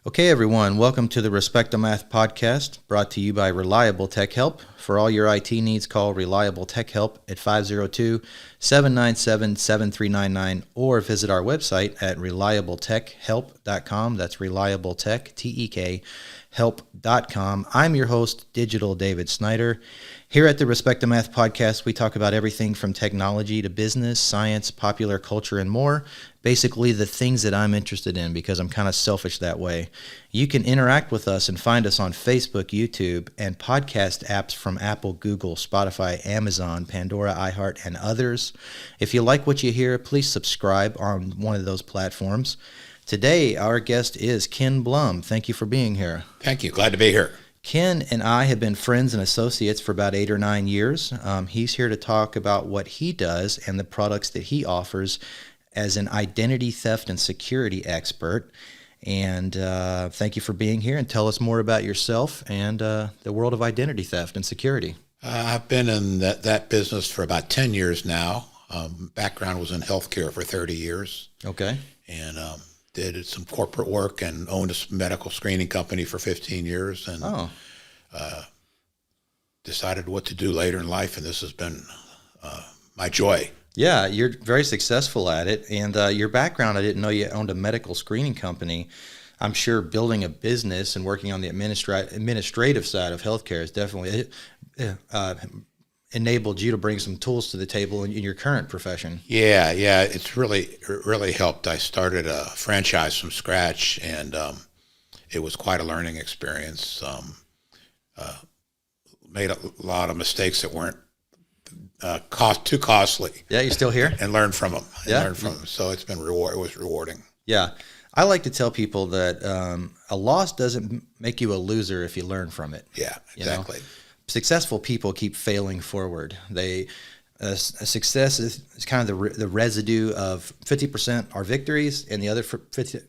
Okay, everyone, welcome to the Respect the Math podcast, brought to you by Reliable Tech Help. For all your IT needs, call Reliable Tech Help at 502-797-7399 or visit our website at reliabletechhelp.com. That's reliabletech, T-E-K, help.com. I'm your host, Digital David Snyder. Here at the Respect the Math podcast, we talk about everything from technology to business, science, popular culture, and more. Basically, the things that I'm interested in because I'm kind of selfish that way. You can interact with us and find us on Facebook, YouTube, and podcast apps from Apple, Google, Spotify, Amazon, Pandora, iHeart, and others. If you like what you hear, please subscribe on one of those platforms. Today, our guest is Ken Blum. Thank you for being here. Thank you. Glad to be here. Ken and I have been friends and associates for about 8 or 9 years. He's here to talk about what he does and the products that he offers as an identity theft and security expert. And thank you for being here, and tell us more about yourself and the world of identity theft and security. I've been in that business for about 10 years now. Background was in healthcare for 30 years. Okay. And did some corporate work and owned a medical screening company for 15 years. And decided what to do later in life, and this has been my joy. Yeah, you're very successful at it. And your background, I didn't know you owned a medical screening company. I'm sure building a business and working on the administrative side of healthcare has definitely enabled you to bring some tools to the table in your current profession. Yeah, it's really helped. I started a franchise from scratch, and it was quite a learning experience. Made a lot of mistakes that weren't too costly. Yeah, you're still here? And learn from them. Yeah. So it's been it was rewarding. Yeah. I like to tell people that a loss doesn't make you a loser if you learn from it. Yeah, exactly. You know? Successful people keep failing forward. Success is kind of the residue of 50% are victories, and the other 50%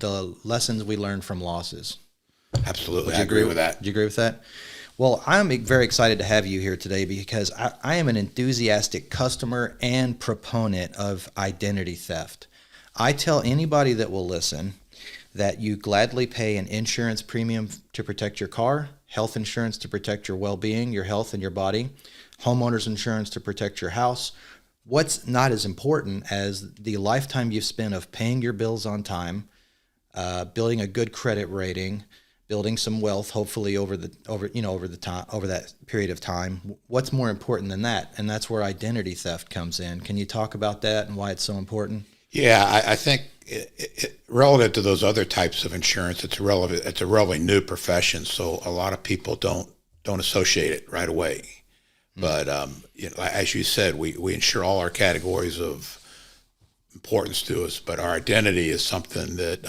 the lessons we learn from losses. Absolutely. I agree with that. Do you agree with that? Well, I'm very excited to have you here today because I am an enthusiastic customer and proponent of identity theft. I tell anybody that will listen that you gladly pay an insurance premium to protect your car, health insurance to protect your well-being, your health and your body, homeowner's insurance to protect your house. What's not as important as the lifetime you've spent of paying your bills on time, building a good credit rating, building some wealth, hopefully over that period of time. What's more important than that? And that's where identity theft comes in. Can you talk about that and why it's so important? Yeah, I think relative to those other types of insurance, it's a relatively new profession, so a lot of people don't associate it right away. But as you said, we insure all our categories of importance to us, but our identity is something that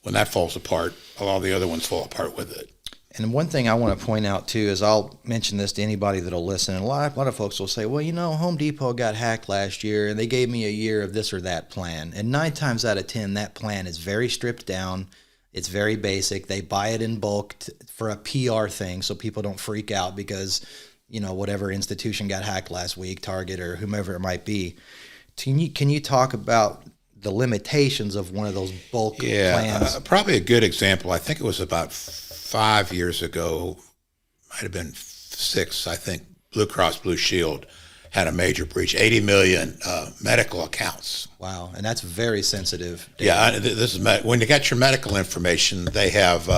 when that falls apart, a lot of the other ones fall apart with it. And one thing I want to point out too is I'll mention this to anybody that'll listen. And a lot of folks will say, well, Home Depot got hacked last year and they gave me a year of this or that plan. And 9 times out of 10, that plan is very stripped down. It's very basic. They buy it in bulk for a PR thing so people don't freak out because, whatever institution got hacked last week, Target or whomever it might be. Can you talk about the limitations of one of those bulk plans? Probably a good example. I think it was about 5 years ago, might have been 6, I think, Blue Cross Blue Shield had a major breach, 80 million medical accounts. Wow, and that's very sensitive data. Yeah, this is when you get your medical information, they have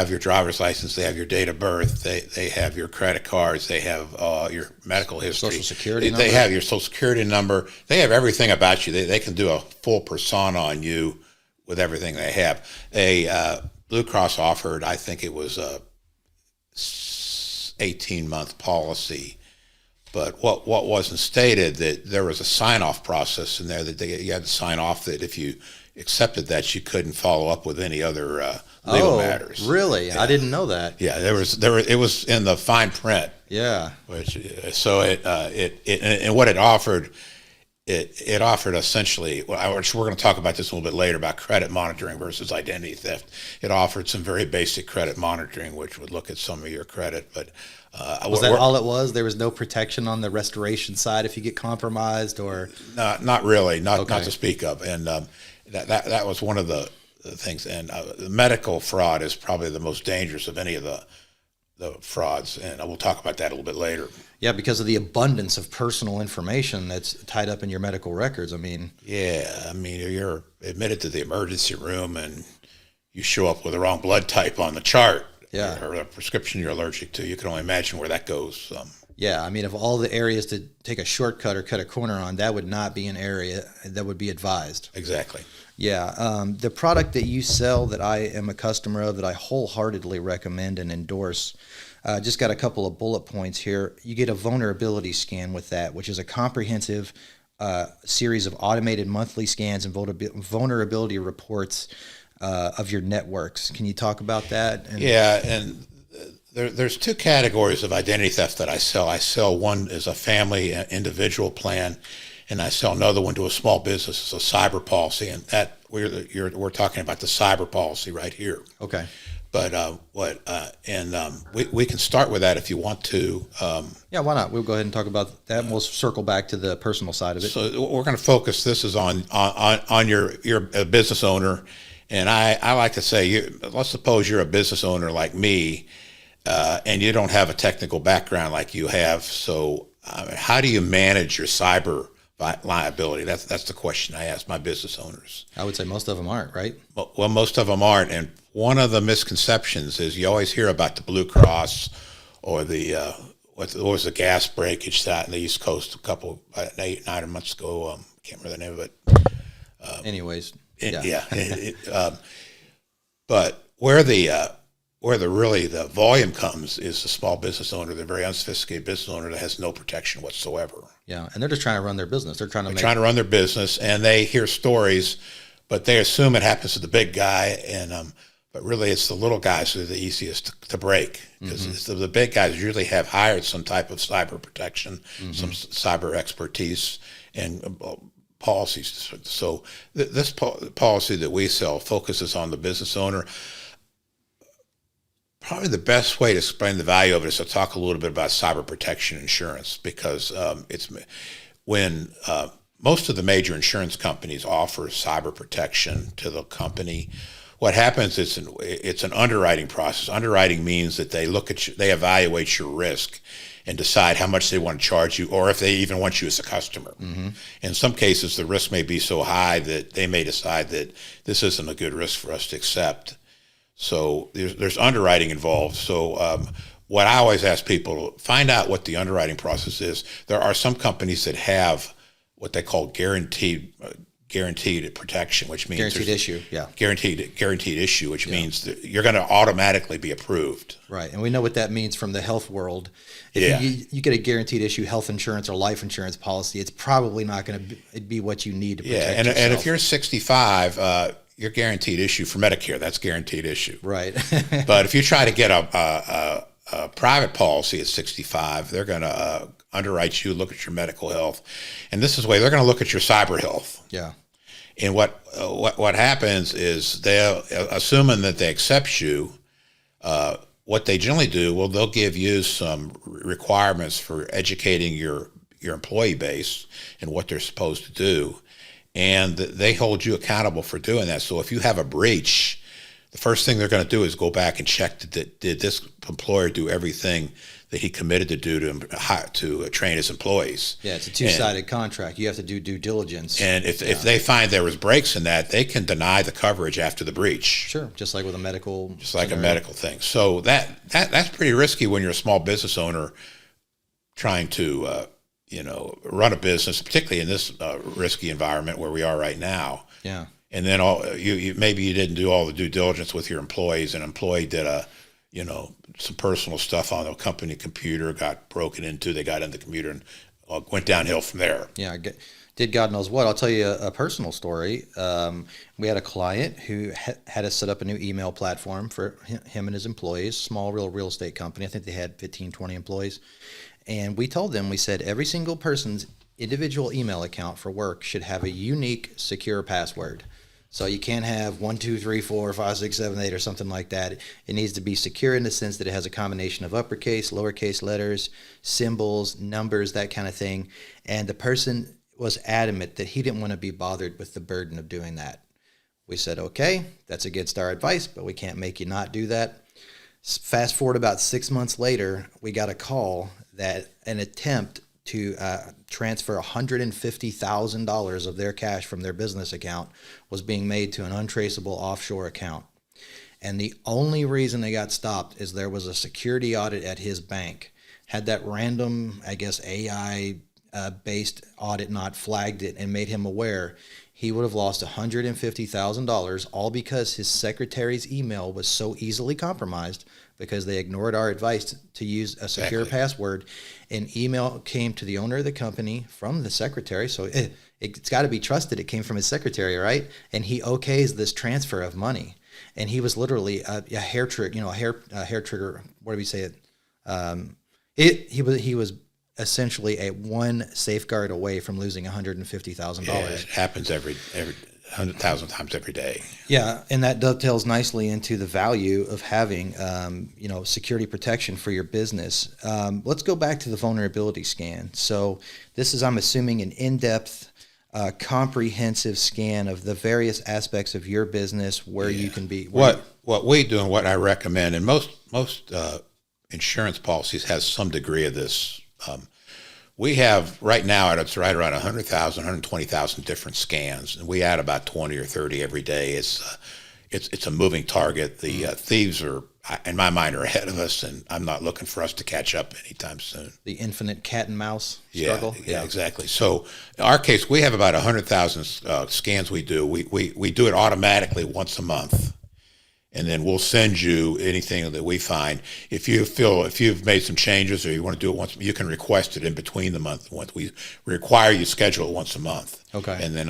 your driver's license, they have your date of birth, they have your credit cards, they have your medical history. Social Security number. They have your Social Security number. They have everything about you. They can do a full persona on you with everything they have. Blue Cross offered, I think it was a 18-month policy, but what wasn't stated, that there was a sign-off process in there that you had to sign off that if you accepted that, you couldn't follow up with any other legal matters. Really? Yeah. I didn't know that. Yeah, it was in the fine print. Yeah. And what it offered. It offered essentially, we're going to talk about this a little bit later about credit monitoring versus identity theft. It offered some very basic credit monitoring, which would look at some of your credit. But was that all it was? There was no protection on the restoration side if you get compromised, or not really, not to speak of. And that was one of the things. And the medical fraud is probably the most dangerous of any of the frauds, and we'll talk about that a little bit later. Yeah, because of the abundance of personal information that's tied up in your medical records. I mean, you're admitted to the emergency room and you show up with the wrong blood type on the chart, yeah, or a prescription you're allergic to. You can only imagine where that goes. Yeah, I mean, of all the areas to take a shortcut or cut a corner on, that would not be an area that would be advised. Exactly. Yeah, the product that you sell that I am a customer of, that I wholeheartedly recommend and endorse, just got a couple of bullet points here. You get a vulnerability scan with that, which is a comprehensive series of automated monthly scans and vulnerability reports of your networks. Can you talk about that? And there's two categories of identity theft that I sell. I sell one as a family individual plan, and I sell another one to a small business as a cyber policy. And that we're talking about the cyber policy right here. Okay. But we can start with that if you want to. Yeah, why not? We'll go ahead and talk about that, and we'll circle back to the personal side of it. So we're going to focus. This is on you're a business owner, and I like to say, let's suppose you're a business owner like me, and you don't have a technical background like you have. So how do you manage your cyber liability? That's the question I ask my business owners. I would say most of them aren't, right? Well, most of them aren't, and one of the misconceptions is you always hear about the Blue Cross or the what was the gas breakage that in the East Coast about 8-9 months ago. Can't remember the name of it. Anyways, but where the volume comes is the small business owner, the very unsophisticated business owner that has no protection whatsoever. Yeah, and they're just trying to run their business. They're trying to run their business, and they hear stories, but they assume it happens to the big guy, and but really it's the little guys who are the easiest to break, because the big guys usually have hired some type of cyber protection, some cyber expertise, and policies. So this policy that we sell focuses on the business owner. Probably the best way to explain the value of it is to talk a little bit about cyber protection insurance, because it's when most of the major insurance companies offer cyber protection to the company. What happens is it's an underwriting process. Underwriting means that they they evaluate your risk and decide how much they want to charge you, or if they even want you as a customer. In some cases, the risk may be so high that they may decide that this isn't a good risk for us to accept. So there's underwriting involved. So what I always ask people, find out what the underwriting process is. There are some companies that have what they call guaranteed protection, which means guaranteed issue. Yeah, guaranteed issue, which means that you're going to automatically be approved. Right, and we know what that means from the health world. If you get a guaranteed issue health insurance or life insurance policy, it's probably not going to be what you need to protect yourself. And if you're 65. You're guaranteed issue for Medicare. That's guaranteed issue. Right. But if you try to get a private policy at 65, they're going to underwrite you, look at your medical health, and this is the way they're going to look at your cyber health. Yeah. And what happens is they'll, assuming that they accept you, what they generally do, they'll give you some requirements for educating your employee base and what they're supposed to do. And they hold you accountable for doing that. So if you have a breach, the first thing they're going to do is go back and check, did this employer do everything that he committed to do to train his employees? Yeah, it's a two-sided contract. You have to do due diligence. And if they find there was breaks in that, they can deny the coverage after the breach. Sure, just like with a medical. Just like a medical thing. So that's pretty risky when you're a small business owner trying to run a business, particularly in this risky environment where we are right now. Yeah. And then maybe you didn't do all the due diligence with your employees. An employee did some personal stuff on the company computer, got broken into. They got in the computer and went downhill from there. Yeah. Did God knows what. I'll tell you a personal story. We had a client who had us set up a new email platform for him and his employees, small real estate company. I think they had 15, 20 employees. And we told them, we said, every single person's individual email account for work should have a unique, secure password. So you can't have 1, 2, 3, 4, 5, 6, 7, 8 or something like that. It needs to be secure in the sense that it has a combination of uppercase, lowercase letters, symbols, numbers, that kind of thing. And the person was adamant that he didn't want to be bothered with the burden of doing that. We said, okay, that's against our advice, but we can't make you not do that. Fast forward about 6 months later, we got a call that an attempt to transfer $150,000 of their cash from their business account was being made to an untraceable offshore account. And the only reason they got stopped is there was a security audit at his bank. Had that random, I guess, AI based audit not flagged it and made him aware, he would have lost $150,000, all because his secretary's email was so easily compromised because they ignored our advice to use a secure password. An email came to the owner of the company from the secretary, so it's got to be trusted. It came from his secretary, right? And he okays this transfer of money. And he was literally a hair trigger, a hair trigger. What do we say it? He was essentially a one safeguard away from losing $150,000. Yeah, it happens every 100,000 times every day. Yeah, and that dovetails nicely into the value of having security protection for your business. Let's go back to the vulnerability scan. So this is, I'm assuming, an in-depth, comprehensive scan of the various aspects of your business where you can be. What we do and what I recommend, and most insurance policies has some degree of this. We have right now, it's right around 100,000, 120,000 different scans, and we add about 20 or 30 every day. It's a moving target. The thieves are, in my mind, are ahead of us, and I'm not looking for us to catch up anytime soon. The infinite cat and mouse struggle. Yeah, exactly. So in our case, we have about 100,000 scans we do. We do it automatically once a month. And then we'll send you anything that we find. If you've made some changes or you want to do it once, you can request it in between the month. We require you schedule it once a month. Okay. And then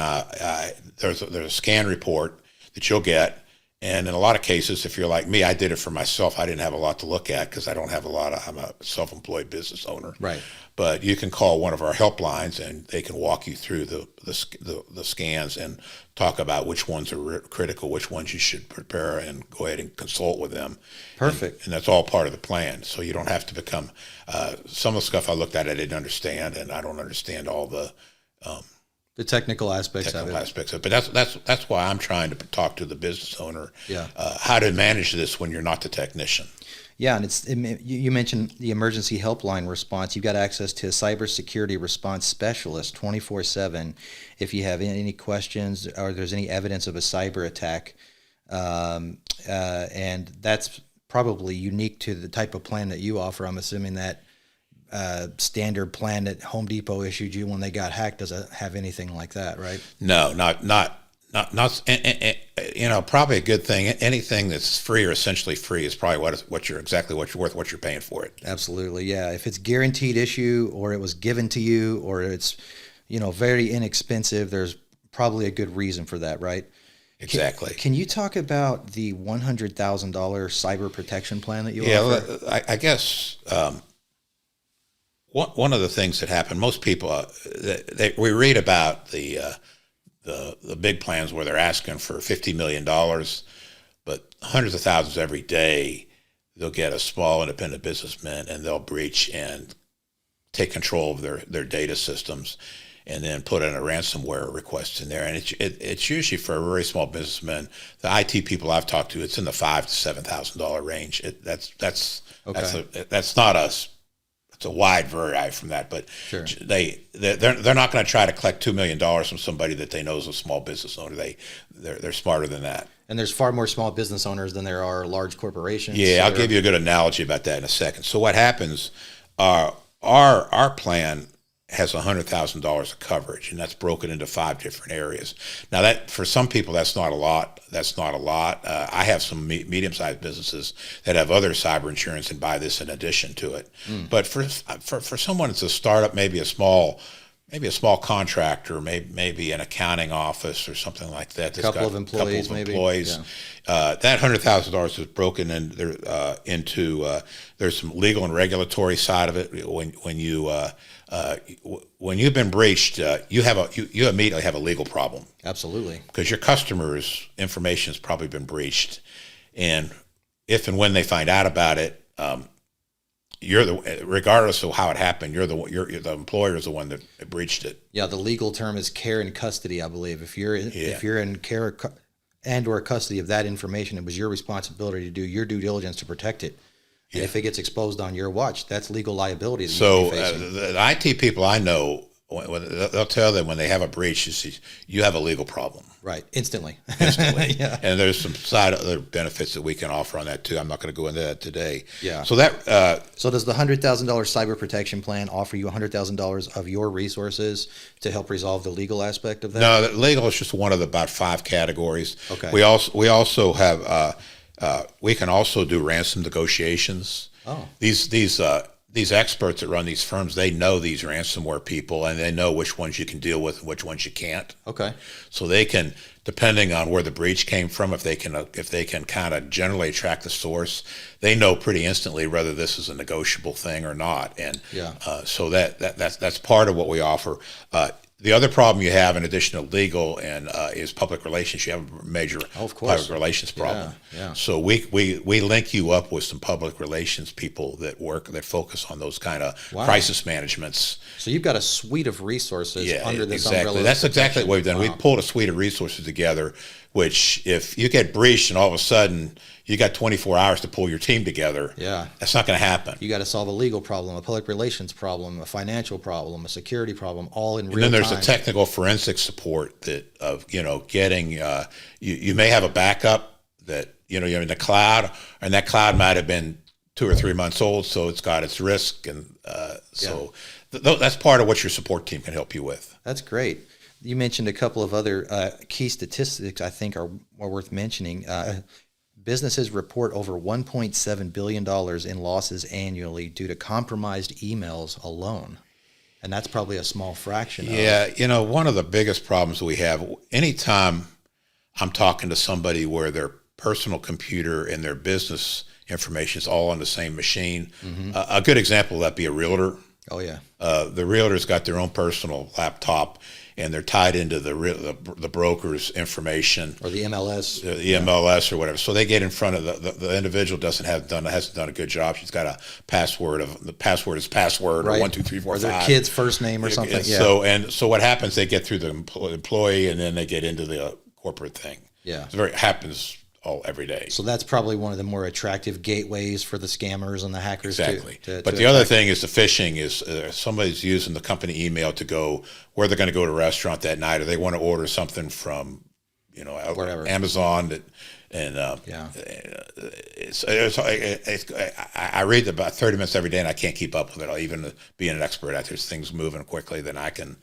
there's a scan report that you'll get. And in a lot of cases, if you're like me, I did it for myself. I didn't have a lot to look at because I don't have I'm a self-employed business owner. Right. But you can call one of our helplines, and they can walk you through the scans and talk about which ones are critical, which ones you should prepare, and go ahead and consult with them. Perfect. And that's all part of the plan. So you don't have to become. Some of the stuff I looked at, I didn't understand, and I don't understand all the technical aspects of it. But that's why I'm trying to talk to the business owner. Yeah. How to manage this when you're not the technician. Yeah, and you mentioned the emergency helpline response. You've got access to a cybersecurity response specialist 24/7 if you have any questions or there's any evidence of a cyber attack. And that's probably unique to the type of plan that you offer. I'm assuming that standard plan that Home Depot issued you when they got hacked doesn't have anything like that, right? No, not. Probably a good thing. Anything that's free or essentially free is probably what you're worth, what you're paying for it. Absolutely, yeah. If it's guaranteed issue or it was given to you or it's, very inexpensive, there's probably a good reason for that, right? Exactly. Can you talk about the $100,000 cyber protection plan that you offer? Yeah, I guess one of the things that happen, most people, we read about the big plans where they're asking for $50 million, but hundreds of thousands every day, they'll get a small independent businessman and they'll breach and take control of their data systems and then put in a ransomware request in there. And it's usually for a very small businessman. The IT people I've talked to, it's in the $5,000 to $7,000 range. That's not us. It's a wide variety from that, but sure. They're not going to try to collect $2 million from somebody that they know is a small business owner. They're smarter than that. And there's far more small business owners than there are large corporations. Yeah, I'll give you a good analogy about that in a second. So what happens? Our plan has $100,000 of coverage, and that's broken into 5 different areas. Now, that for some people, that's not a lot. I have some medium-sized businesses that have other cyber insurance and buy this in addition to it. But for someone that's a startup, maybe a small contractor, maybe an accounting office or something like that. Couple of employees. Yeah. That $100,000 is broken into. There's some legal and regulatory side of it. When you've been breached, you immediately have a legal problem. Absolutely. Because your customers' information has probably been breached, and if and when they find out about it, regardless of how it happened, you're the employer is the one that breached it. Yeah, the legal term is care and custody, I believe. If you're in care and or custody of that information. It was your responsibility to do your due diligence to protect it. And if it gets exposed on your watch, that's legal liability. That So the IT people I know, they'll tell them when they have a breach, you have a legal problem. Right, instantly. Yeah. And there's some side other benefits that we can offer on that too. I'm not going to go into that today. Yeah. So that so does the $100,000 cyber protection plan offer you $100,000 of your resources to help resolve the legal aspect of that? No, legal is just one of the about 5 categories. Okay. We also have we can also do ransom negotiations. Oh. These experts that run these firms, they know these ransomware people, and they know which ones you can deal with and which ones you can't. Okay. So they can, depending on where the breach came from, if they can kind of generally track the source, they know pretty instantly whether this is a negotiable thing or not. And so that's part of what we offer. The other problem you have, in addition to legal and is public relations. You have a major public relations problem. Yeah. So we link you up with some public relations people that focus on those kind of crisis managements. So you've got a suite of resources under this umbrella. That's exactly what we've done. Wow. We pulled a suite of resources together, which if you get breached and all of a sudden you got 24 hours to pull your team together, that's not going to happen. You got to solve a legal problem, a public relations problem, a financial problem, a security problem, all in real time. And then there's the technical forensic support getting, you may have a backup that, you're in the cloud, and that cloud might have been 2 or 3 months old, so it's got its risk. And that's part of what your support team can help you with. That's great. You mentioned a couple of other key statistics I think are worth mentioning. Businesses report over $1.7 billion in losses annually due to compromised emails alone. And that's probably a small fraction. Yeah, one of the biggest problems we have, anytime I'm talking to somebody where their personal computer and their business information is all on the same machine, a good example of that be a realtor. Oh, yeah. The realtor's got their own personal laptop, and they're tied into the broker's information, or the MLS, MLS or whatever. So they get in front of the individual hasn't done a good job. She's got a password the password is password or 1 2 3 4 or 5. their kid's first name or something. So what happens? They get through the employee, and then they get into the corporate thing. Yeah, it happens every day. So that's probably one of the more attractive gateways for the scammers and the hackers. Exactly. But the other thing is the phishing is somebody's using the company email to go where they're going to go to a restaurant that night, or they want to order something from, wherever, Amazon. I read about 30 minutes every day, and I can't keep up with it. Even being an expert out there's things moving quickly, then I can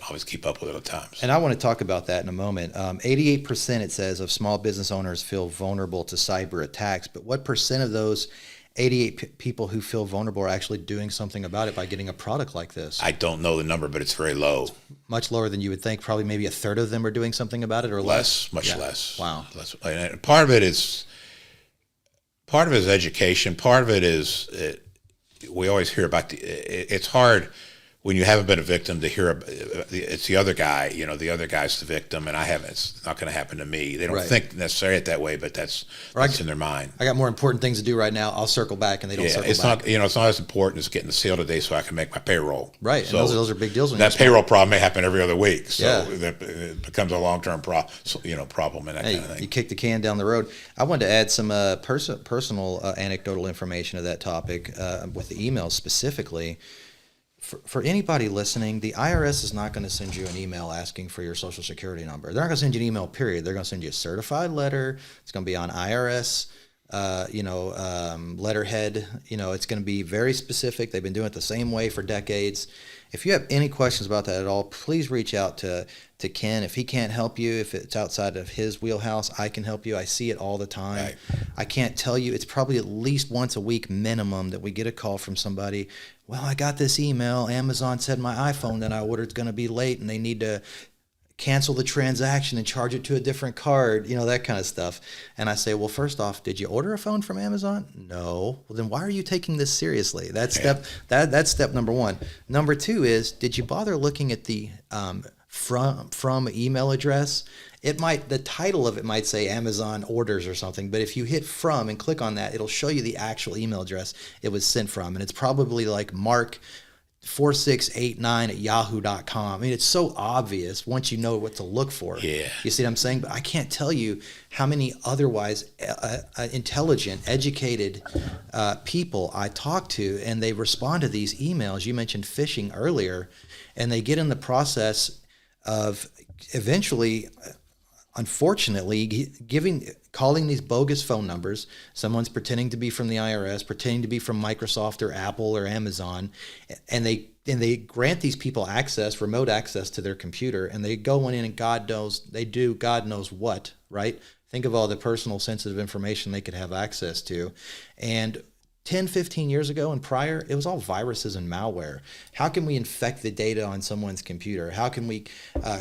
always keep up with it at times. And I want to talk about that in a moment. 88% it says of small business owners feel vulnerable to cyber attacks, but what percent of those 88 people who feel vulnerable are actually doing something about it by getting a product like this? I don't know the number, but it's very low. It's much lower than you would think. Probably maybe a third of them are doing something about it, or less. Much less. Wow. Less. And part of it is education. Part of it is we always hear about it's hard when you haven't been a victim to hear it's the other guy, the other guy's the victim, and it's not going to happen to me. They don't think necessarily it that way, but that's in their mind. I got more important things to do right now. I'll circle back, and they don't circle back. It's not as important as getting the sale today so I can make my payroll. Right, so and those are big deals. When that payroll problem may happen every other week, so it becomes a long-term problem and that kind of thing. You kick the can down the road. I wanted to add some personal anecdotal information to that topic with the emails specifically. For anybody listening, the IRS is not going to send you an email asking for your social security number. They're not going to send you an email, period. They're going to send you a certified letter. It's going to be on IRS, letterhead. It's going to be very specific. They've been doing it the same way for decades. If you have any questions about that at all, please reach out to Ken. If he can't help you, if it's outside of his wheelhouse, I can help you. I see it all the time. Right. I can't tell you. It's probably at least once a week minimum that we get a call from somebody. Well, I got this email. Amazon said my iPhone that I ordered is going to be late, and they need to cancel the transaction and charge it to a different card, that kind of stuff. And I say, well, first off, did you order a phone from Amazon? No. Well, then why are you taking this seriously? That's step number one. Number two is, did you bother looking at the from email address? The title of it might say Amazon orders or something, but if you hit from and click on that, it'll show you the actual email address it was sent from. And it's probably like Mark 4689@yahoo.com. I mean, it's so obvious once you know what to look for. Yeah. You see what I'm saying? But I can't tell you how many otherwise intelligent, educated people I talk to, and they respond to these emails. You mentioned phishing earlier, and they get in the process of eventually, unfortunately, calling these bogus phone numbers. Someone's pretending to be from the IRS, pretending to be from Microsoft or Apple or Amazon, and they grant these people remote access to their computer, and they go in and God knows what, right? Think of all the personal sensitive information they could have access to. And 10, 15 years ago and prior, it was all viruses and malware. How can we infect the data on someone's computer? How can we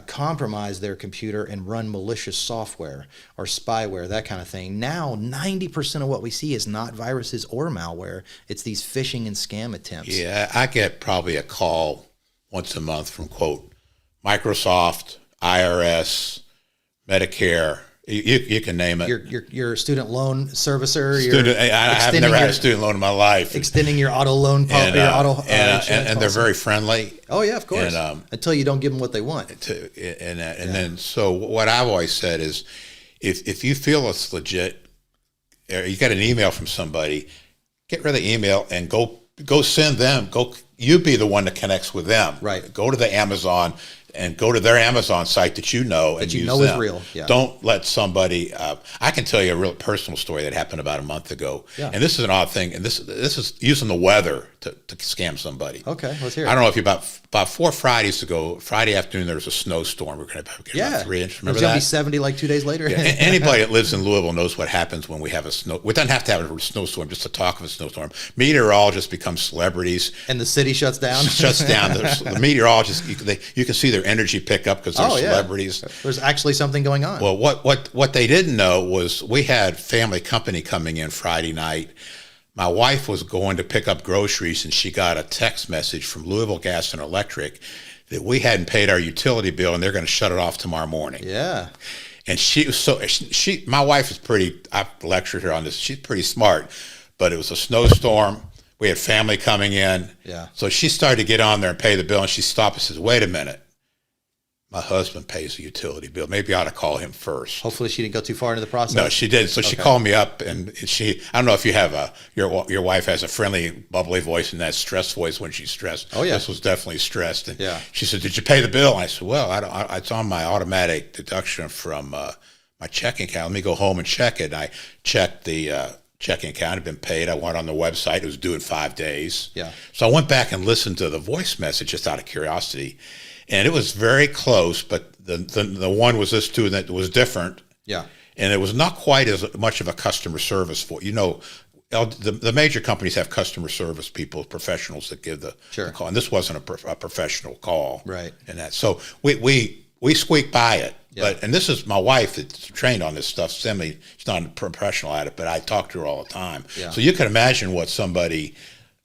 compromise their computer and run malicious software or spyware, that kind of thing? Now, 90% of what we see is not viruses or malware. It's these phishing and scam attempts. Yeah, I get probably a call once a month from, quote, Microsoft, IRS, Medicare. You can name it. Your student loan servicer. I have never had a student loan in my life. Extending your auto loan policy. And they're very friendly. Oh yeah, of course. And, until you don't give them what they want. Then so what I've always said is, if you feel it's legit, or you get an email from somebody, get rid of the email and go send them. You be the one that connects with them. Right. Go to the Amazon. And go to their Amazon site that you know and use them. Is real. Yeah. Don't let somebody. I can tell you a real personal story that happened about a month ago. Yeah. And this is an odd thing. And this is using the weather to scam somebody. Okay, let's hear it. I don't know if you about 4 Fridays ago, Friday afternoon, there was a snowstorm. We're going to get about 3 inches. Remember that? It's going to be 70 like 2 days later. Yeah. Anybody that lives in Louisville knows what happens when we have a snow. We don't have to have a snowstorm, just the talk of a snowstorm. Meteorologists become celebrities. And the city shuts down. The meteorologists, you can see their energy pick up because they're celebrities. There's actually something going on. Well, what they didn't know was we had family company coming in Friday night. My wife was going to pick up groceries, and she got a text message from Louisville Gas and Electric that we hadn't paid our utility bill, and they're going to shut it off tomorrow morning. Yeah. And my wife is I've lectured her on this. She's pretty smart, but it was a snowstorm. We had family coming in. Yeah. So she started to get on there and pay the bill, and she stopped and says, "Wait a minute. My husband pays the utility bill. Maybe I ought to call him first." Hopefully she didn't go too far into the process. No, she didn't. So she called me up, and I don't know if you have your wife has a friendly, bubbly voice and that stressed voice when she's stressed. Oh, yeah. This was definitely stressed. And yeah. She said, "Did you pay the bill?" And I said, "Well, it's on my automatic deduction from my checking account. Let me go home and check it." And I checked the checking account had been paid. I went on the website. It was due in 5 days. Yeah. So I went back and listened to the voice message just out of curiosity. And it was very close, but the one was this too that was different. Yeah. And it was not quite as much of a customer service for, the major companies have customer service people, professionals that give the call. And this wasn't a professional call. Right. And that. So we squeaked by it. Yeah. And this is my wife that's trained on this stuff. She's not a professional at it, but I talk to her all the time. Yeah. So you can imagine what somebody,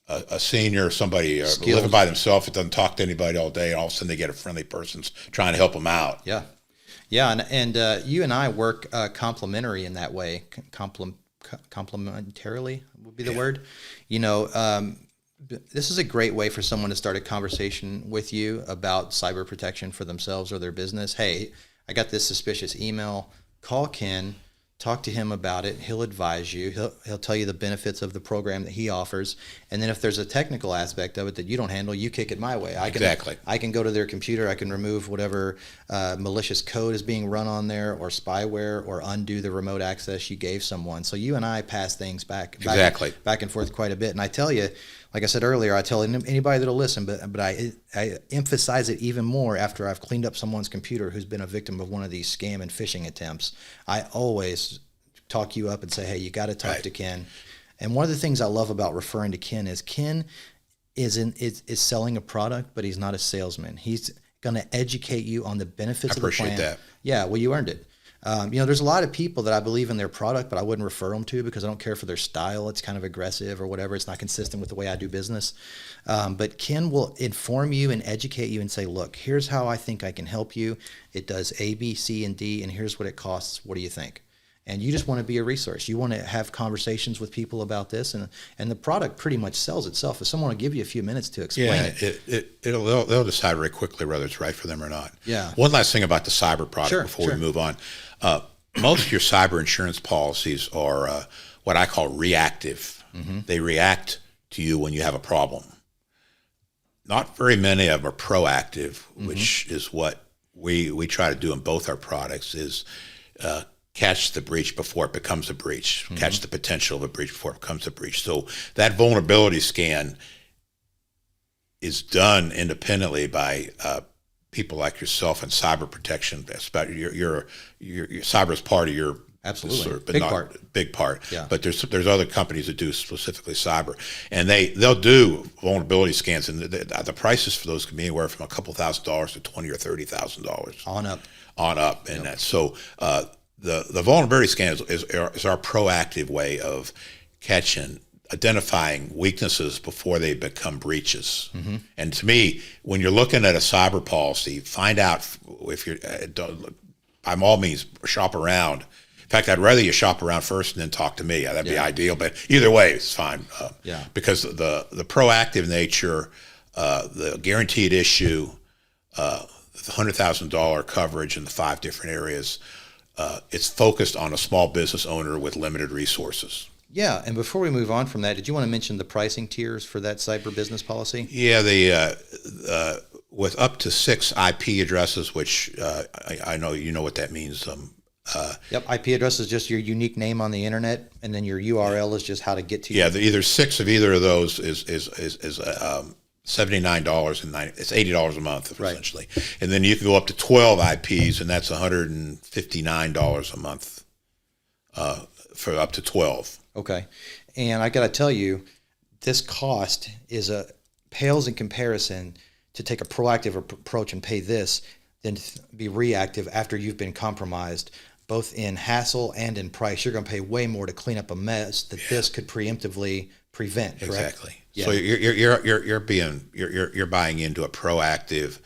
a senior, somebody living by themselves that doesn't talk to anybody all day, and all of a sudden they get a friendly person trying to help them out. Yeah. Yeah. And you and I work complementary in that way. Complementarily would be the word. This is a great way for someone to start a conversation with you about cyber protection for themselves or their business. Hey, I got this suspicious email. Call Ken, talk to him about it. He'll advise you. He'll tell you the benefits of the program that he offers. And then if there's a technical aspect of it that you don't handle, you kick it my way. I can go to their computer. I can remove whatever malicious code is being run on there or spyware, or undo the remote access you gave someone. So you and I pass things back and forth quite a bit. And I tell you, like I said earlier, I tell anybody that'll listen, but I emphasize it even more after I've cleaned up someone's computer who's been a victim of one of these scam and phishing attempts. I always talk you up and say, hey, you got to talk to Ken. And one of the things I love about referring to Ken is is selling a product, but he's not a salesman. He's going to educate you on the benefits of the plan. I appreciate that. Yeah, well, you earned it. There's a lot of people that I believe in their product, but I wouldn't refer them to because I don't care for their style. It's kind of aggressive or whatever. It's not consistent with the way I do business. But Ken will inform you and educate you and say, look, here's how I think I can help you. It does A, B, C, and D, and here's what it costs. What do you think? and you just want to be a resource. You want to have conversations with people about this, and the product pretty much sells itself. If someone will give you a few minutes to explain they'll decide very quickly whether it's right for them or not. Yeah. One last thing about the cyber product before we move on. Most of your cyber insurance policies are what I call reactive. Mm-hmm. They react to you when you have a problem. Not very many of them are proactive, which is what we try to do in both our products, is catch the breach before it becomes a breach, catch the potential of a breach before it becomes a breach. So that vulnerability scan is done independently by people like yourself in cyber protection. That's about your cyber is part of your absolutely but big part. Yeah. But there's other companies that do specifically cyber, and they'll do vulnerability scans, and the prices for those can be anywhere from a couple $1,000s to $20,000 or $30,000 on up, and that's so. The vulnerability scan is our proactive way of identifying weaknesses before they become breaches. Mm-hmm. And to me, when you're looking at a cyber policy, find out if you're, by all means, shop around. In fact, I'd rather you shop around first and then talk to me. That'd be ideal, but either way, it's fine. Because the proactive nature, the guaranteed issue, the $100,000 coverage in the 5 different areas, it's focused on a small business owner with limited resources. Yeah, and before we move on from that, did you want to mention the pricing tiers for that cyber business policy? Yeah, with up to 6 IP addresses, which I know you know what that means. Yep, IP address is just your unique name on the internet, and then your URL is just how to get to you. Yeah, either 6 of either of those is $79.90. It's $80 a month essentially, and then you can go up to 12 IPs, and that's $159 a month for up to 12. Okay, and I got to tell you, this cost pales in comparison to take a proactive approach and pay this than to be reactive after you've been compromised, both in hassle and in price. You're going to pay way more to clean up a mess that this could preemptively prevent. Correct? Exactly. Yeah. So you're buying into a proactive,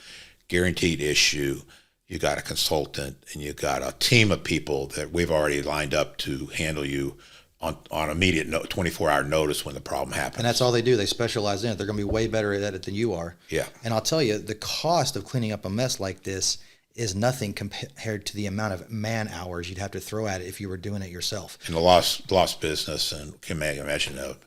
guaranteed issue. You got a consultant, and you got a team of people that we've already lined up to handle you on immediate 24-hour notice when the problem happens. And that's all they do. They specialize in it. They're going to be way better at it than you are. Yeah. And I'll tell you, the cost of cleaning up a mess like this is nothing compared to the amount of man hours you'd have to throw at it if you were doing it yourself. And the lost business, and can imagine a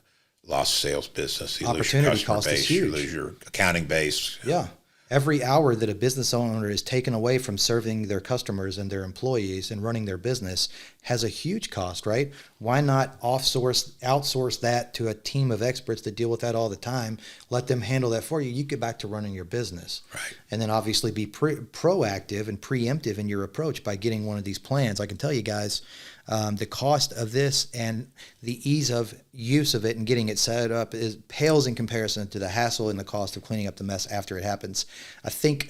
lost sales business. You opportunity cost is huge. You lose your accounting base. Yeah. Every hour that a business owner is taken away from serving their customers and their employees and running their business has a huge cost, right? Why not outsource that to a team of experts that deal with that all the time? Let them handle that for you. You get back to running your business. Right. And then obviously be proactive and preemptive in your approach by getting one of these plans. I can tell you guys, the cost of this and the ease of use of it and getting it set up pales in comparison to the hassle and the cost of cleaning up the mess after it happens. I think,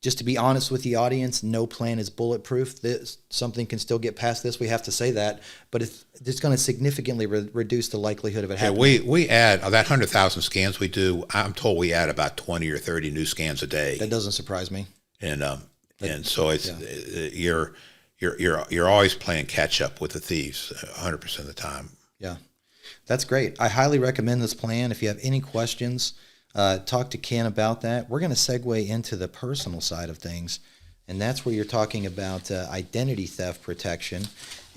just to be honest with the audience, no plan is bulletproof. Something can still get past this. We have to say that, but it's going to significantly reduce the likelihood of it happening. Yeah, we add that 100,000 scans we do. I'm told we add about 20 or 30 new scans a day. That doesn't surprise me. And so it's you're always playing catch up with the thieves 100% of the time. Yeah, that's great. I highly recommend this plan. If you have any questions, talk to Ken about that. We're going to segue into the personal side of things, and that's where you're talking about identity theft protection.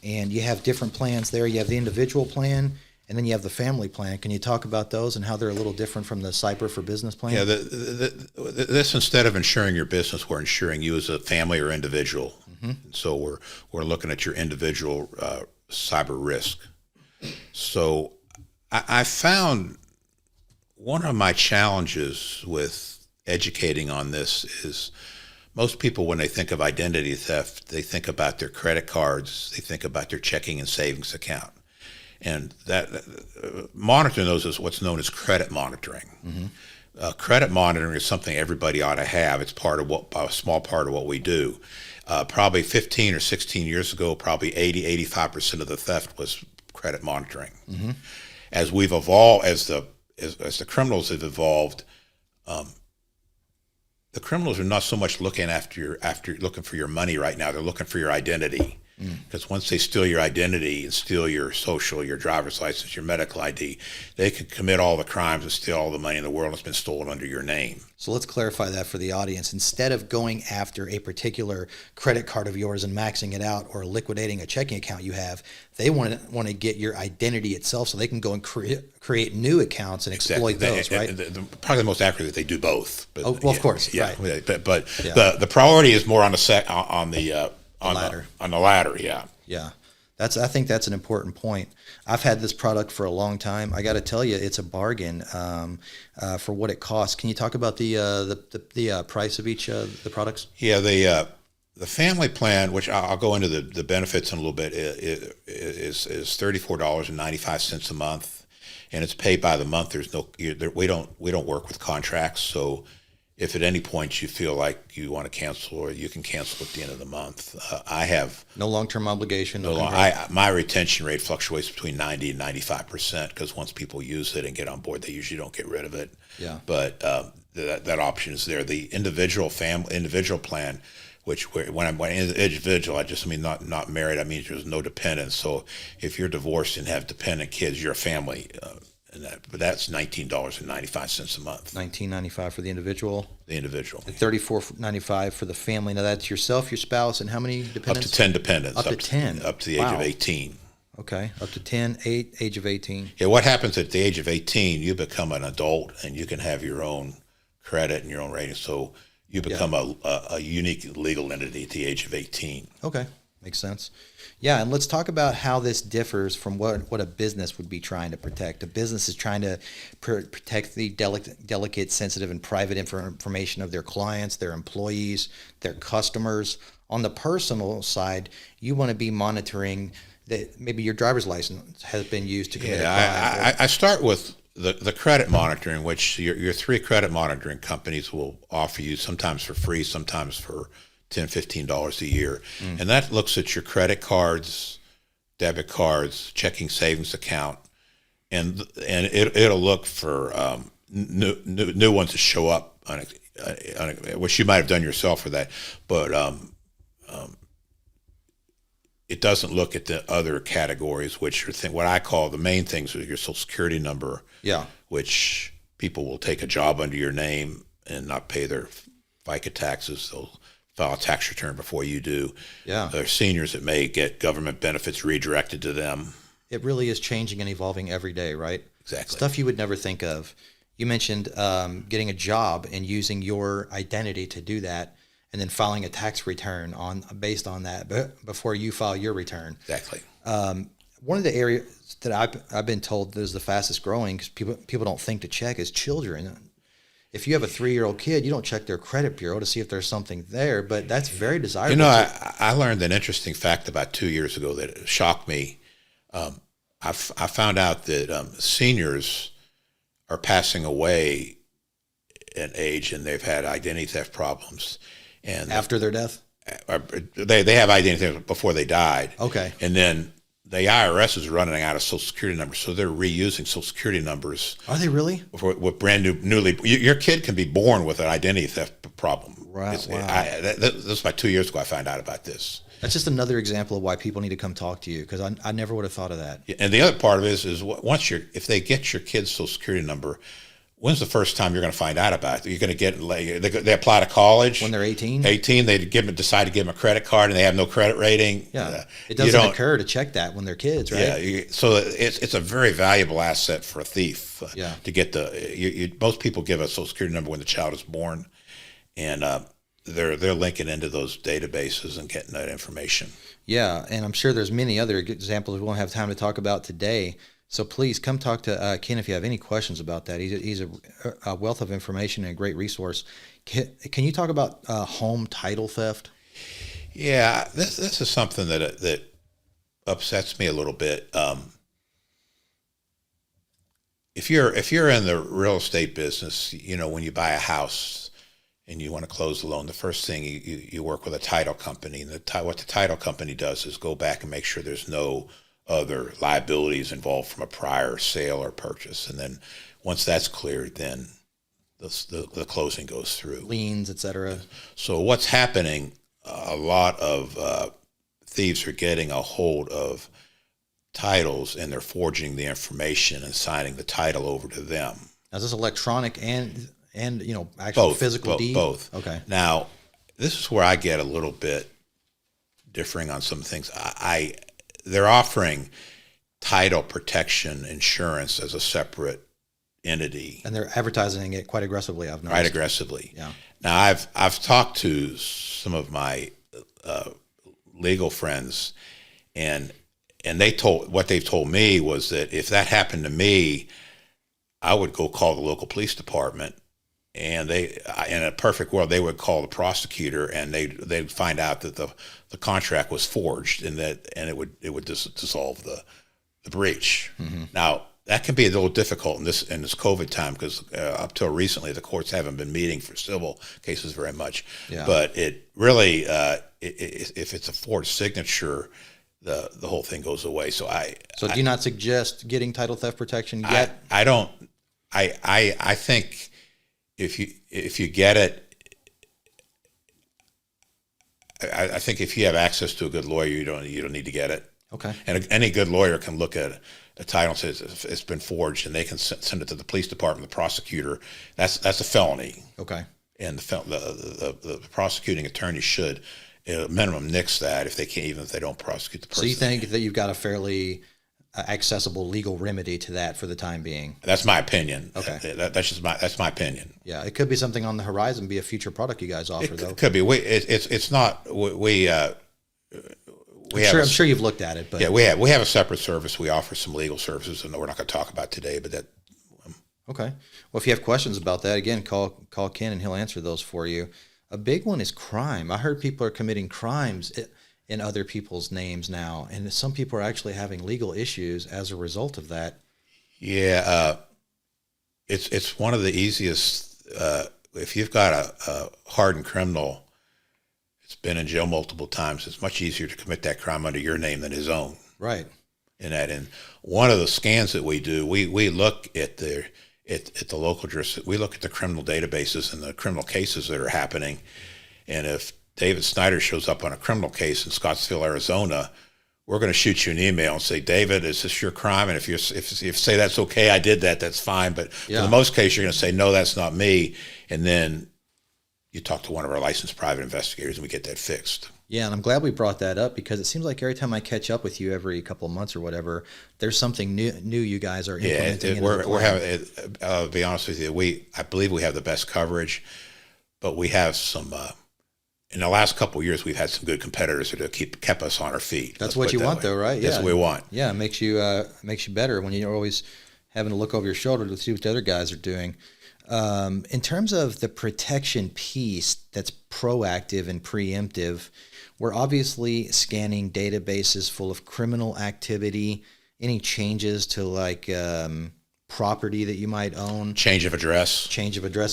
And you have different plans there. You have the individual plan, and then you have the family plan. Can you talk about those and how they're a little different from the Cyber for Business plan? Yeah, this, instead of insuring your business, we're insuring you as a family or individual. Mm-hmm. So we're looking at your individual cyber risk. So I found one of my challenges with educating on this is most people, when they think of identity theft, they think about their credit cards, they think about their checking and savings account. And that monitoring those is what's known as credit monitoring. Mm-hmm. Credit monitoring is something everybody ought to have. It's a small part of what we do. Probably 15 or 16 years ago, probably 85% of the theft was credit monitoring. Mm-hmm. As we've evolved, as the criminals have evolved, the criminals are not so much looking for your money right now. They're looking for your identity. Because once they steal your identity and steal your social, your driver's license, your medical ID, they can commit all the crimes and steal all the money in the world that's been stolen under your name. So let's clarify that for the audience. Instead of going after a particular credit card of yours and maxing it out or liquidating a checking account you have, they want to get your identity itself so they can go and create new accounts and exploit those, right? Probably the most accurate that they do both. But, of course, yeah, right. But the priority is more on the ladder. On the ladder, yeah. Yeah. I think that's an important point. I've had this product for a long time. I got to tell you, it's a bargain for what it costs. Can you talk about the price of each of the products? Yeah, the family plan, which I'll go into the benefits in a little bit, is $34.95 a month, and it's paid by the month. We don't work with contracts, so if at any point you feel like you want to cancel, or you can cancel at the end of the month. I have no long-term obligation. My retention rate fluctuates between 90 and 95% because once people use it and get on board, they usually don't get rid of it. Yeah. But that option is there. The individual plan, which when I'm individual, I just mean not married. I mean there's no dependents. So if you're divorced and have dependent kids, you're a family. But that's $19.95 a month. $19.95 for the individual. The individual. $34.95 for the family. Now that's yourself, your spouse, and how many dependents? Up to 10 dependents. Up to 10. Up to the age of 18. Okay, up to 10, age of 18. Yeah, what happens at the age of 18? You become an adult, and you can have your own credit and your own rating. So you become a unique legal entity at the age of 18. Okay, makes sense. Yeah, and let's talk about how this differs from what a business would be trying to protect. A business is trying to protect the delicate, sensitive, and private information of their clients, their employees, their customers. On the personal side, you want to be monitoring that maybe your driver's license has been used to commit a crime. I start with the credit monitoring, which your three credit monitoring companies will offer you, sometimes for free, sometimes for $10, $15 a year. And that looks at your credit cards, debit cards, checking savings account, and it'll look for new ones to show up, which you might have done yourself for that, but it doesn't look at the other categories, which are what I call the main things are your Social Security number, which people will take a job under your name and not pay their FICA taxes. They'll file a tax return before you do. Yeah. There are seniors that may get government benefits redirected to them. It really is changing and evolving every day, right? Exactly. Stuff you would never think of. You mentioned getting a job and using your identity to do that, and then filing a tax return based on that before you file your return. Exactly. One of the areas that I've been told is the fastest growing, because people don't think to check, is children. If you have a 3-year-old kid, you don't check their credit bureau to see if there's something there, but that's very desirable. You know, I learned an interesting fact about 2 years ago that shocked me. I found out that seniors are passing away in age, and they've had identity theft problems. And after their death? They have identity theft before they died. Okay. And then the IRS is running out of Social Security numbers, so they're reusing Social Security numbers. Are they really? With brand newly, your kid can be born with an identity theft problem. Right. Wow. This was about 2 years ago I found out about this. That's just another example of why people need to come talk to you, because I never would have thought of that. And the other part of it is if they get your kid's Social Security number, when's the first time you're going to find out about it? You're going to get, they apply to college. When they're 18? 18, they decide to give them a credit card, and they have no credit rating. Yeah. It doesn't occur to check that when they're kids, right? Yeah. So it's a very valuable asset for a thief to get most people give a Social Security number when the child is born, and they're linking into those databases and getting that information. Yeah. And I'm sure there's many other examples we won't have time to talk about today. So please come talk to Ken if you have any questions about that. He's a wealth of information and a great resource. Can you talk about home title theft? Yeah, this is something that upsets me a little bit. If you're in the real estate business, when you buy a house and you want to close the loan, the first thing you work with a title company, and what the title company does is go back and make sure there's no other liabilities involved from a prior sale or purchase. And then once that's cleared, then the closing goes through. Liens, et cetera. So what's happening, a lot of thieves are getting a hold of titles and they're forging the information and signing the title over to them. Now, is this electronic and actual physical deed? Both. Okay. Now, this is where I get a little bit differing on some things. They're offering title protection insurance as a separate entity, and they're advertising it quite aggressively. I've noticed. Quite aggressively. Yeah. Now, I've talked to some of my legal friends, and what they've told me was that if that happened to me, I would go call the local police department, and in a perfect world, they would call the prosecutor, and they'd find out that the contract was forged, and it would dissolve the breach. Mm-hmm. Now, that can be a little difficult in this COVID time, because up till recently, the courts haven't been meeting for civil cases very much. Yeah. But it really, if it's a forged signature, the whole thing goes away. So do you not suggest getting title theft protection yet? I don't. I think if you get it, I think if you have access to a good lawyer, you don't need to get it. Okay. And any good lawyer can look at a title and say it's been forged, and they can send it to the police department, the prosecutor. That's a felony. Okay. And the prosecuting attorney should, at minimum, nix that if they can't, even if they don't prosecute the person. So you think that you've got a fairly accessible legal remedy to that for the time being? That's my opinion. Okay. That's my opinion. Yeah, it could be something on the horizon, be a future product you guys offer, though. It could be. It's not. I'm sure you've looked at it, but yeah, we have a separate service. We offer some legal services, and we're not going to talk about today. But that. Okay. Well, if you have questions about that, again, call Ken, and he'll answer those for you. A big one is crime. I heard people are committing crimes in other people's names now, and some people are actually having legal issues as a result of that. Yeah, it's one of the easiest. If you've got a hardened criminal, it's been in jail multiple times, it's much easier to commit that crime under your name than his own. Right. And one of the scans that we do, we look at the local jurisdiction. We look at the criminal databases and the criminal cases that are happening. And if David Snyder shows up on a criminal case in Scottsdale, Arizona, we're going to shoot you an email and say, David, is this your crime? And if you say that's okay, I did that, that's fine. But for the most case, you're going to say, no, that's not me. And then you talk to one of our licensed private investigators, and we get that fixed. Yeah, and I'm glad we brought that up, because it seems like every time I catch up with you every couple of months or whatever, there's something new you guys are implementing. Yeah, we're having. To be honest with you, I believe we have the best coverage, but we have some. In the last couple of years, we've had some good competitors that have kept us on our feet. That's what you want, though, right? That's what we want. Yeah, it makes you better when you're always having to look over your shoulder to see what the other guys are doing. In terms of the protection piece that's proactive and preemptive, we're obviously scanning databases full of criminal activity. Any changes to property that you might own? Change of address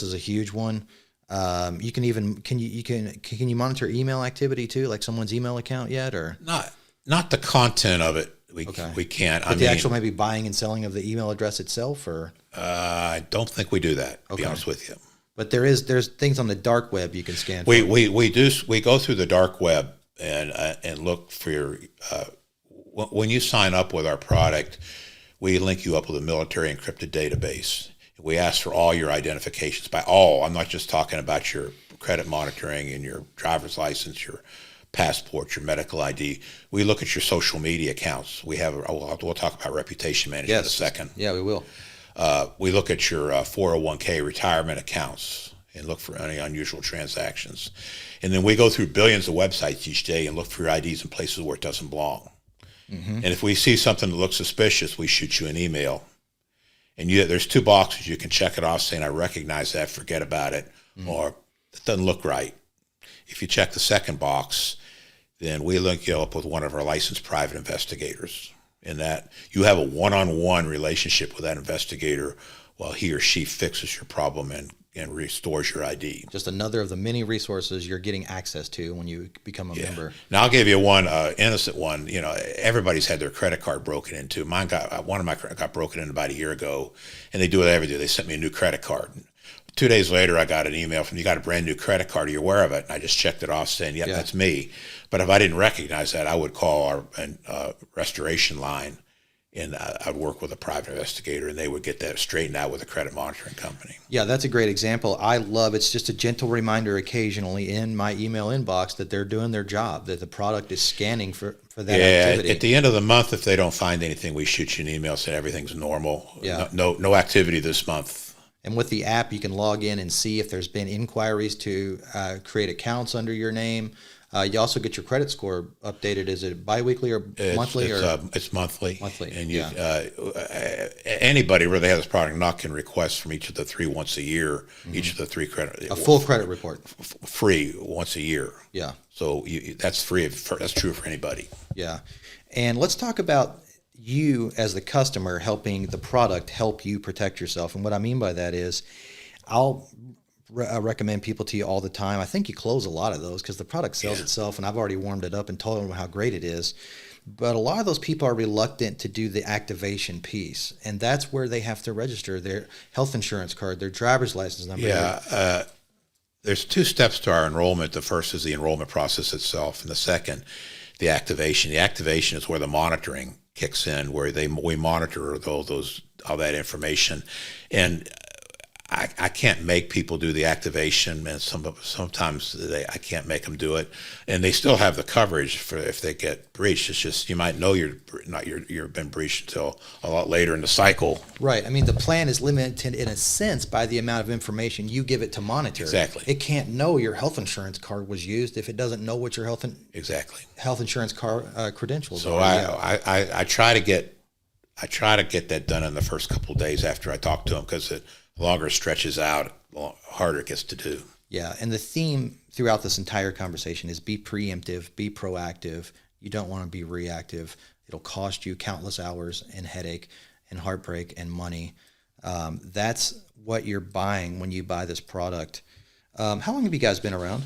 is a huge one. You can even can you monitor email activity too, like someone's email account yet, or not the content of it. We can't. But the actual maybe buying and selling of the email address itself, or I don't think we do that. To be honest with you. But there's things on the dark web you can scan. We go through the dark web and look for your. When you sign up with our product, we link you up with a military encrypted database. We ask for all your identifications by all. I'm not just talking about your credit monitoring and your driver's license, your passport, your medical ID. We look at your social media accounts. We'll talk about reputation management in a second. Yeah, we will. We look at your 401k retirement accounts and look for any unusual transactions. And then we go through billions of websites each day and look for your IDs in places where it doesn't belong. Mm-hmm. And if we see something that looks suspicious, we shoot you an email. And there's two boxes. You can check it off saying, I recognize that, forget about it, or it doesn't look right. If you check the second box, then we link you up with one of our licensed private investigators. In that you have a one-on-one relationship with that investigator while he or she fixes your problem and restores your ID. Just another of the many resources you're getting access to when you become a member. Now I'll give you one innocent one. Everybody's had their credit card broken into. One of my got broken in about a year ago, and they do what they ever do. They sent me a new credit card. 2 days later, I got an email from, you got a brand new credit card. Are you aware of it? And I just checked it off saying, yep, that's me. But if I didn't recognize that, I would call our restoration line, and I'd work with a private investigator, and they would get that straightened out with a credit monitoring company. Yeah, that's a great example. I love it's just a gentle reminder occasionally in my email inbox that they're doing their job, that the product is scanning for that activity. At the end of the month, if they don't find anything, we shoot you an email saying everything's normal. Yeah. No activity this month. And with the app, you can log in and see if there's been inquiries to create accounts under your name. You also get your credit score updated. Is it biweekly or monthly? It's monthly. Monthly, And anybody really has this product now can request from each of the three once a year. Each of the three credit A full credit report. Free once a year. Yeah. So that's free. That's true for anybody. Yeah. And let's talk about you as the customer helping the product help you protect yourself. And what I mean by that is I'll recommend people to you all the time. I think you close a lot of those because the product sells itself, and I've already warmed it up and told them how great it is. But a lot of those people are reluctant to do the activation piece, and that's where they have to register their health insurance card, their driver's license number. Yeah. There's two steps to our enrollment. The first is the enrollment process itself, and the second, the activation. The activation is where the monitoring kicks in, where we monitor all that information. And I can't make people do the activation, and sometimes I can't make them do it, and they still have the coverage for if they get breached. It's just you might know you've been breached until a lot later in the cycle. Right. I mean, the plan is limited in a sense by the amount of information you give it to monitor. Exactly. It can't know your health insurance card was used if it doesn't know what your health insurance card credentials are. So I try to get that done in the first couple of days after I talk to them, because the longer it stretches out, the harder it gets to do. Yeah, and the theme throughout this entire conversation is be preemptive, be proactive. You don't want to be reactive. It'll cost you countless hours and headache and heartbreak and money. That's what you're buying when you buy this product. How long have you guys been around?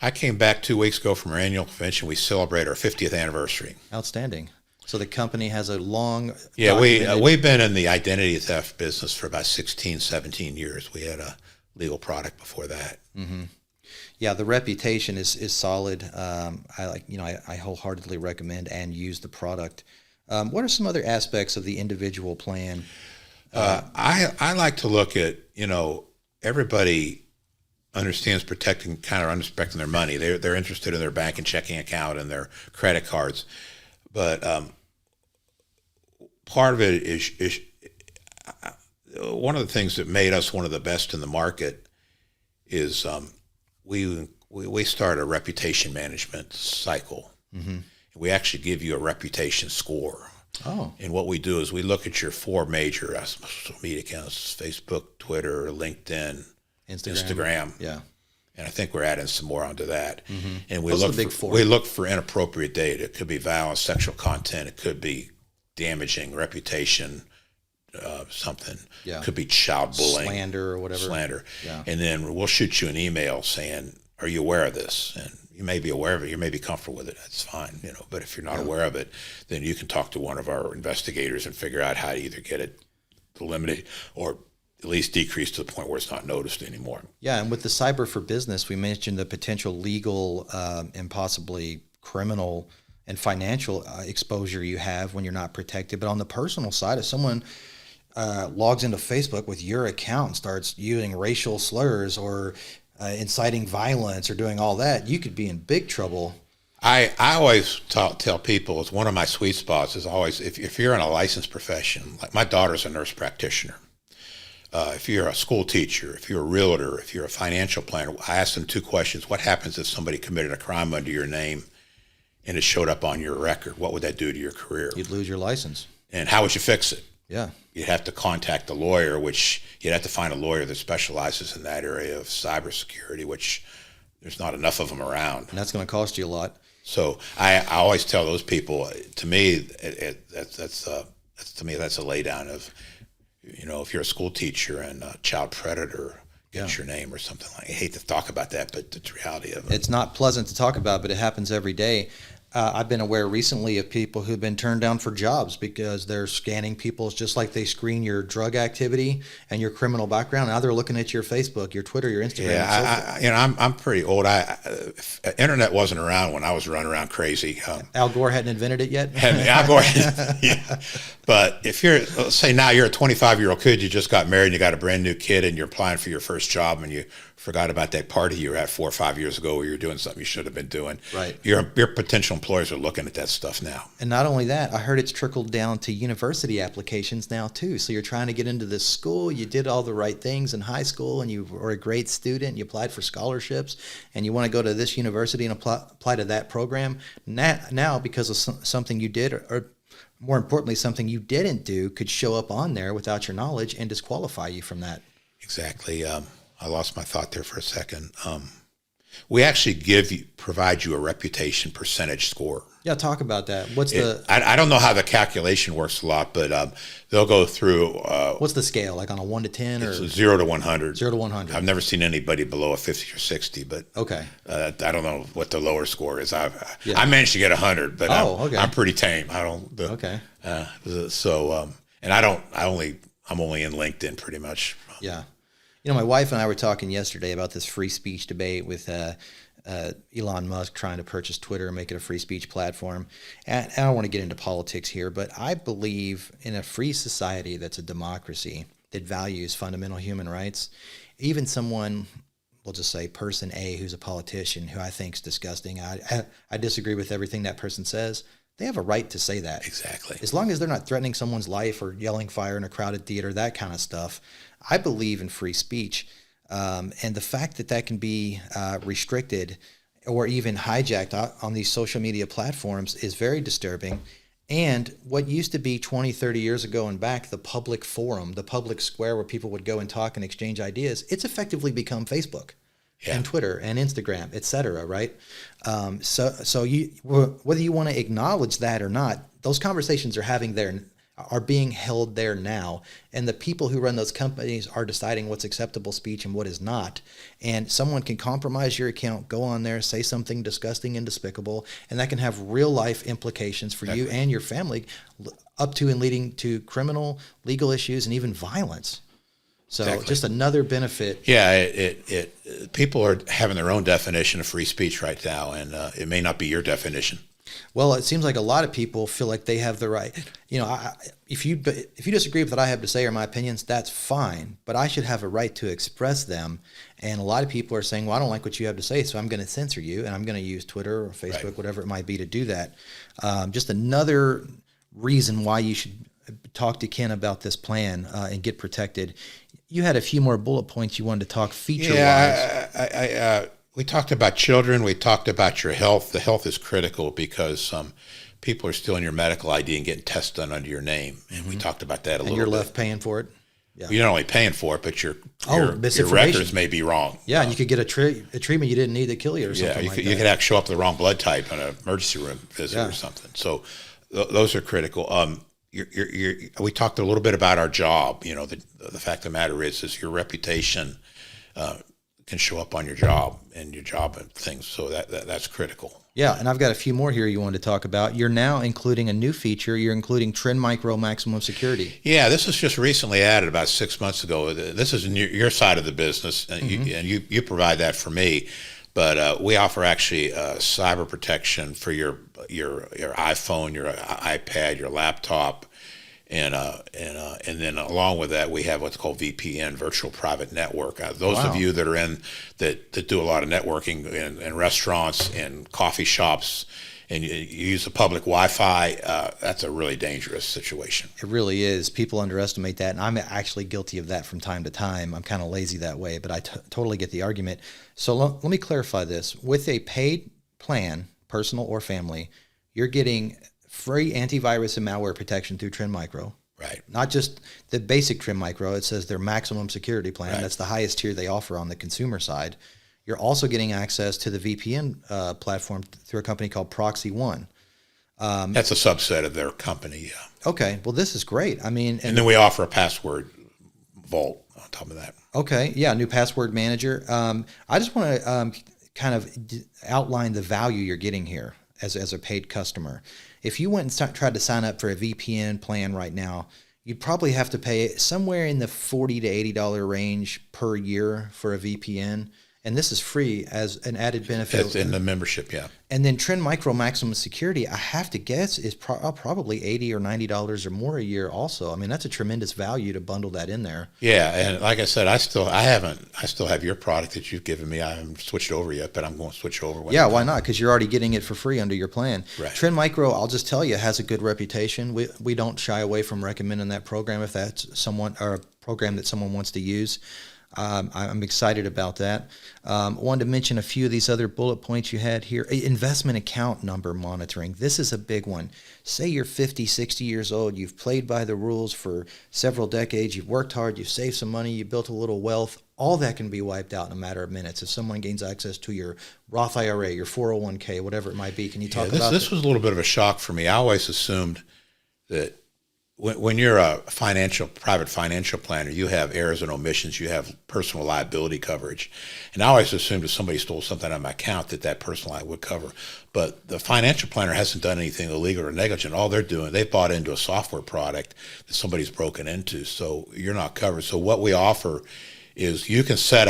I came back 2 weeks ago from our annual convention. We celebrate our 50th anniversary. Outstanding. So the company has a long... Yeah, we've been in the identity theft business for about 16, 17 years. We had a legal product before that. Mm-hmm. Yeah, the reputation is solid. I wholeheartedly recommend and use the product. What are some other aspects of the individual plan? I like to look at, everybody understands protecting their money. They're interested in their bank and checking account and their credit cards. But part of it is one of the things that made us one of the best in the market is we start a reputation management cycle. Mm-hmm. We actually give you a reputation score. Oh. And what we do is we look at your 4 major social media accounts: Facebook, Twitter, LinkedIn, Instagram. Yeah. And I think we're adding some more onto that. Mm-hmm. And we look for inappropriate data. It could be violent, sexual content. It could be damaging reputation, something. Yeah. It could be child bullying, slander, or whatever. Slander. Yeah. And then we'll shoot you an email saying, "Are you aware of this?" And you may be aware of it. You may be comfortable with it. That's fine, But if you're not aware of it, then you can talk to one of our investigators and figure out how to either get it eliminated or at least decrease to the point where it's not noticed anymore. Yeah, and with the cyber for business, we mentioned the potential legal and possibly criminal and financial exposure you have when you're not protected. But on the personal side, if someone logs into Facebook with your account and starts using racial slurs or inciting violence or doing all that, you could be in big trouble. I always tell people, it's one of my sweet spots is always, if you're in a licensed profession, like my daughter's a nurse practitioner. If you're a school teacher, if you're a realtor, if you're a financial planner, I ask them 2 questions. What happens if somebody committed a crime under your name and it showed up on your record? What would that do to your career? You'd lose your license. And how would you fix it? Yeah. You'd have to contact a lawyer, which you'd have to find a lawyer that specializes in that area of cybersecurity, which there's not enough of them around. And that's going to cost you a lot. So I always tell those people, to me, that's a laydown of, if you're a school teacher and a child predator gets your name or something like. I hate to talk about that, but it's the reality of it. It's not pleasant to talk about, but it happens every day. I've been aware recently of people who've been turned down for jobs because they're scanning people's, just like they screen your drug activity and your criminal background. Now they're looking at your Facebook, your Twitter, your Instagram. Yeah, and so forth. I'm pretty old. Internet wasn't around when I was running around crazy. Al Gore hadn't invented it yet. And I'm going, yeah. But if let's say now you're a 25-year-old kid, you just got married, and you got a brand new kid, and you're applying for your first job, and you forgot about that party you were at 4 or 5 years ago where you're doing something you should have been doing. Right. Your potential employers are looking at that stuff now. And not only that, I heard it's trickled down to university applications now too. So you're trying to get into this school, you did all the right things in high school, and you were a great student, you applied for scholarships, and you want to go to this university and apply to that program. Now because of something you did, or more importantly, something you didn't do, could show up on there without your knowledge and disqualify you from that. Exactly. I lost my thought there for a second. We actually provide you a reputation percentage score. Yeah, talk about that. I don't know how the calculation works a lot, but they'll go through. What's the scale? Like on a 1 to 10 or 0 to 100? 0 to 100. I've never seen anybody below a 50 or 60, but okay. I don't know what the lower score is. I managed to get 100, but I'm pretty tame. I don't. Okay. And I'm only in LinkedIn pretty much. Yeah. My wife and I were talking yesterday about this free speech debate with Elon Musk trying to purchase Twitter and make it a free speech platform. And I don't want to get into politics here, but I believe in a free society that's a democracy that values fundamental human rights. Even someone, we'll just say person A, who's a politician, who I think is disgusting, I disagree with everything that person says, they have a right to say that. Exactly. As long as they're not threatening someone's life or yelling fire in a crowded theater, that kind of stuff. I believe in free speech. And the fact that can be restricted or even hijacked on these social media platforms is very disturbing. And what used to be 20, 30 years ago and back, the public forum, the public square where people would go and talk and exchange ideas, it's effectively become Facebook. Yeah. And Twitter and Instagram, et cetera, right? So whether you want to acknowledge that or not, those conversations are being held there now, and the people who run those companies are deciding what's acceptable speech and what is not. And someone can compromise your account, go on there, say something disgusting and despicable, and that can have real life implications for you and your family, up to and leading to criminal, legal issues, and even violence. So just another benefit. Yeah, people are having their own definition of free speech right now, and it may not be your definition. Well, it seems like a lot of people feel like they have the right. If you disagree with what I have to say or my opinions, that's fine. But I should have a right to express them. And a lot of people are saying, well, I don't like what you have to say, so I'm going to censor you, and I'm going to use Twitter or Facebook, whatever it might be, to do that. Just another reason why you should talk to Ken about this plan and get protected. You had a few more bullet points you wanted to talk feature-wise. Yeah, we talked about children. We talked about your health. The health is critical because people are stealing your medical ID and getting tests done under your name. And we talked about that a little bit. And you're left paying for it? Yeah. You're not only paying for it, but your records may be wrong. Yeah, and you could get a treatment you didn't need to kill you or something like that. You could have show up with the wrong blood type on an emergency room visit or something. So those are critical. We talked a little bit about our job. The fact of the matter is your reputation can show up on your job and things. So that's critical. Yeah, and I've got a few more here you wanted to talk about. You're now including a new feature. You're including Trend Micro Maximum Security. Yeah, this was just recently added about 6 months ago. This is your side of the business, and you provide that for me. But we offer actually cyber protection for your iPhone, your iPad, your laptop, and then along with that, we have what's called VPN, Virtual Private Network. Those of you that are that do a lot of networking in restaurants and coffee shops, and you use the public Wi-Fi, that's a really dangerous situation. It really is. People underestimate that, and I'm actually guilty of that from time to time. I'm kind of lazy that way, but I totally get the argument. So let me clarify this. With a paid plan, personal or family, you're getting free antivirus and malware protection through Trend Micro. Right. Not just the basic Trend Micro. It says their maximum security plan. Right. That's the highest tier they offer on the consumer side. You're also getting access to the VPN platform through a company called Proxy One. That's a subset of their company, yeah. Okay. Well, this is great. I mean, and then we offer a password vault on top of that. Okay. Yeah. New password manager. I just want to kind of outline the value you're getting here. as a paid customer. If you went and tried to sign up for a VPN plan right now, you'd probably have to pay somewhere in the $40 to $80 range per year for a VPN. And this is free as an added benefit. That's in the membership, yeah. And then Trend Micro Maximum Security, I have to guess, is probably $80 or $90 or more a year also. I mean, that's a tremendous value to bundle that in there. Yeah, and like I said, I still have your product that you've given me. I haven't switched over yet, but I'm going to switch over. Yeah, why not? Because you're already getting it for free under your plan. Right. Trend Micro, I'll just tell you, has a good reputation. We don't shy away from recommending that program if that's someone or a program that someone wants to use. I'm excited about that. Wanted to mention a few of these other bullet points you had here. Investment account number monitoring. This is a big one. Say you're 50, 60 years old. You've played by the rules for several decades. You've worked hard. You've saved some money. You built a little wealth. All that can be wiped out in a matter of minutes if someone gains access to your Roth IRA, your 401k, whatever it might be. Can you talk about this? This was a little bit of a shock for me. I always assumed that when you're a private financial planner, you have errors and omissions, you have personal liability coverage. And I always assumed if somebody stole something out of my account that personal liability would cover. But the financial planner hasn't done anything illegal or negligent. All they're doing, they've bought into a software product that somebody's broken into, so you're not covered. So what we offer is you can set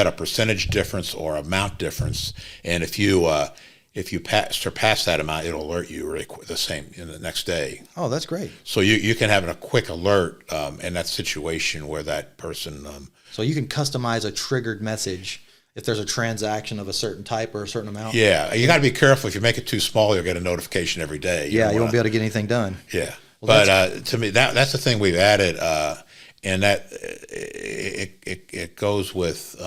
a percentage difference or amount difference, and if you surpass that amount, it'll alert you the same in the next day. Oh, that's great. So you can have a quick alert in that situation where that person. So you can customize a triggered message if there's a transaction of a certain type or a certain amount. Yeah, you got to be careful. If you make it too small, you'll get a notification every day. You won't be able to get anything done. Yeah, well, but to me, that's the thing we've added, and that it goes with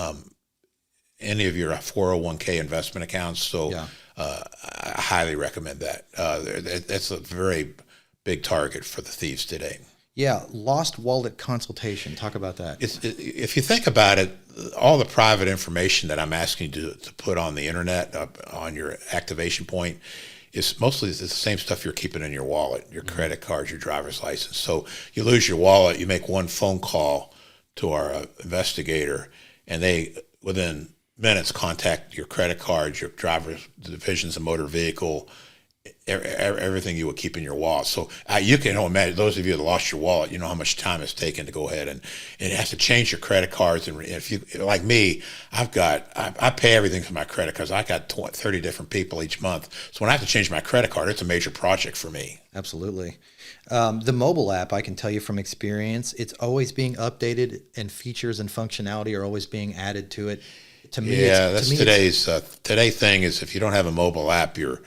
any of your 401k investment accounts. So. Yeah. I highly recommend that. That's a very big target for the thieves today. Yeah, lost wallet consultation. Talk about that. If you think about it, all the private information that I'm asking you to put on the internet, on your activation point, is mostly the same stuff you're keeping in your wallet, your credit card, your driver's license. So you lose your wallet, you make one phone call to our investigator, and they, within minutes, contact your credit card, your driver's divisions of motor vehicle, everything you would keep in your wallet. So you can imagine, those of you that lost your wallet, you know how much time it's taken to go ahead and it has to change your credit cards. And if you, like me, I pay everything for my credit cards. I got 30 different people each month. So when I have to change my credit card, it's a major project for me. Absolutely. The mobile app, I can tell you from experience, it's always being updated and features and functionality are always being added to it. To me, today's thing is if you don't have a mobile app, you're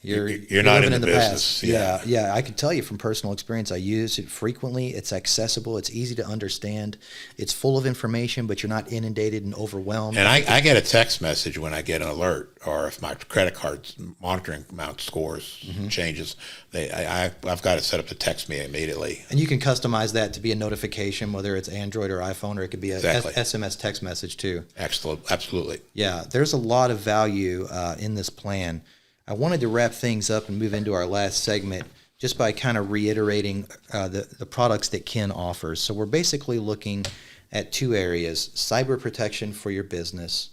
not in the business. Yeah. I can tell you from personal experience, I use it frequently. It's accessible. It's easy to understand. It's full of information, but you're not inundated and overwhelmed. And I get a text message when I get an alert, or if my credit card's monitoring amount scores changes, I've got it set up to text me immediately. And you can customize that to be a notification, whether it's Android or iPhone, or it could be a SMS text message too. Absolutely. Yeah, there's a lot of value in this plan. I wanted to wrap things up and move into our last segment just by kind of reiterating the products that Ken offers. So we're basically looking at two areas: cyber protection for your business,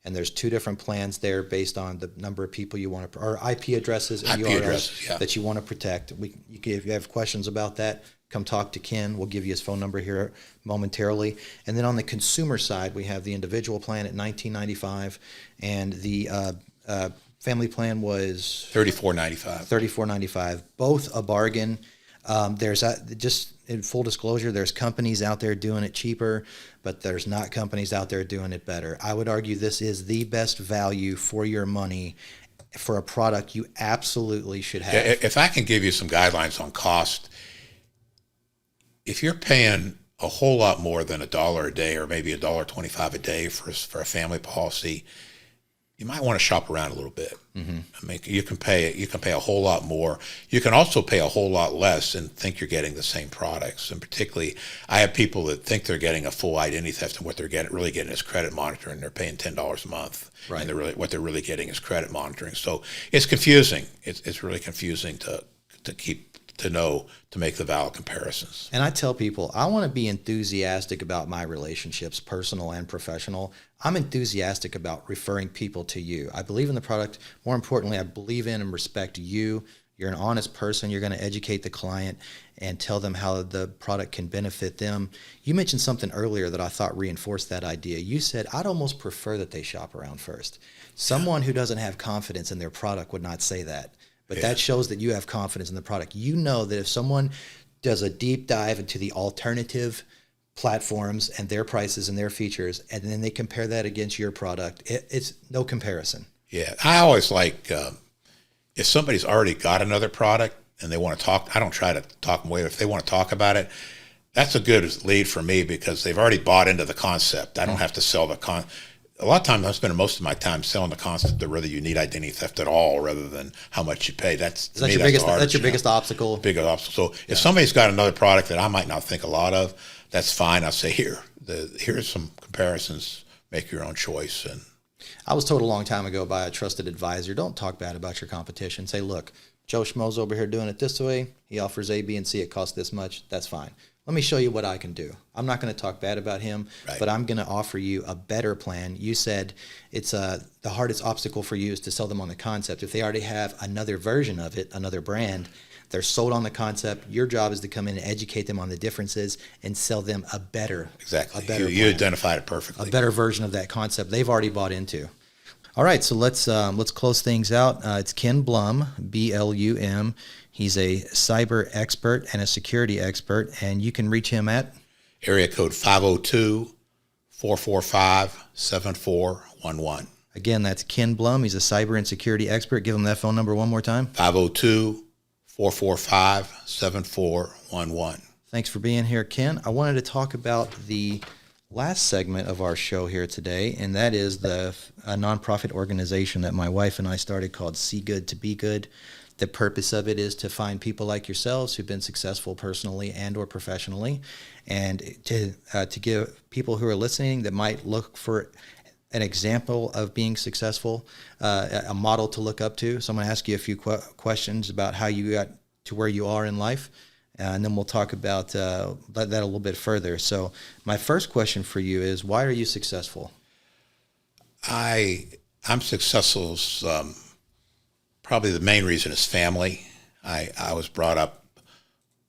and there's two different plans there based on the number of people you want to, or IP addresses and URLs that you want to protect. If you have questions about that, come talk to Ken. We'll give you his phone number here momentarily. And then on the consumer side, we have the individual plan at $19.95, and the family plan was $34.95. Both a bargain. There's just in full disclosure, there's companies out there doing it cheaper, but there's not companies out there doing it better. I would argue this is the best value for your money for a product you absolutely should have. If I can give you some guidelines on cost, if you're paying a whole lot more than $1 a day, or maybe $1.25 a day for a family policy, you might want to shop around a little bit. Mm-hmm. I mean, you can pay a whole lot more. You can also pay a whole lot less and think you're getting the same products. And particularly, I have people that think they're getting a full identity theft, and what they're really getting is credit monitoring. They're paying $10 a month, right? And what they're really getting is credit monitoring. So it's confusing. It's really confusing to keep to know to make the valid comparisons. And I tell people, I want to be enthusiastic about my relationships, personal and professional. I'm enthusiastic about referring people to you. I believe in the product. More importantly, I believe in and respect you. You're an honest person. You're going to educate the client and tell them how the product can benefit them. You mentioned something earlier that I thought reinforced that idea. You said, I'd almost prefer that they shop around first. Someone who doesn't have confidence in their product would not say that. But that shows that you have confidence in the product. You know that if someone does a deep dive into the alternative platforms and their prices and their features, and then they compare that against your product, it's no comparison. Yeah, I always like if somebody's already got another product and they want to talk, I don't try to talk them away. If they want to talk about it, that's a good lead for me because they've already bought into the concept. I don't have to sell the A lot of times I'm spending most of my time selling the concept of whether you need identity theft at all rather than how much you pay. That's your biggest obstacle. Big obstacle. So if somebody's got another product that I might not think a lot of, that's fine. I'll say, here's some comparisons. Make your own choice. And I was told a long time ago by a trusted advisor, don't talk bad about your competition. Say, look, Joe Schmo's over here doing it this way. He offers A, B, and C. It costs this much. That's fine. Let me show you what I can do. I'm not going to talk bad about him, but I'm going to offer you a better plan. You said it's the hardest obstacle for you is to sell them on the concept. If they already have another version of it, another brand, they're sold on the concept. Your job is to come in and educate them on the differences and sell them a better You identified it perfectly. A better version of that concept they've already bought into. All right, so let's close things out. It's Ken Blum, Blum. He's a cyber expert and a security expert, and you can reach him at area code 502-445-7411. Again, that's Ken Blum. He's a cyber and security expert. Give him that phone number one more time. 502-445-7411. Thanks for being here, Ken. I wanted to talk about the last segment of our show here today, and that is a nonprofit organization that my wife and I started called See Good to Be Good. The purpose of it is to find people like yourselves who've been successful personally and or professionally, and to give people who are listening that might look for an example of being successful, a model to look up to. So I'm going to ask you a few questions about how you got to where you are in life, and then we'll talk about that a little bit further. So my first question for you is, why are you successful? I'm successful. Probably the main reason is family. I was brought up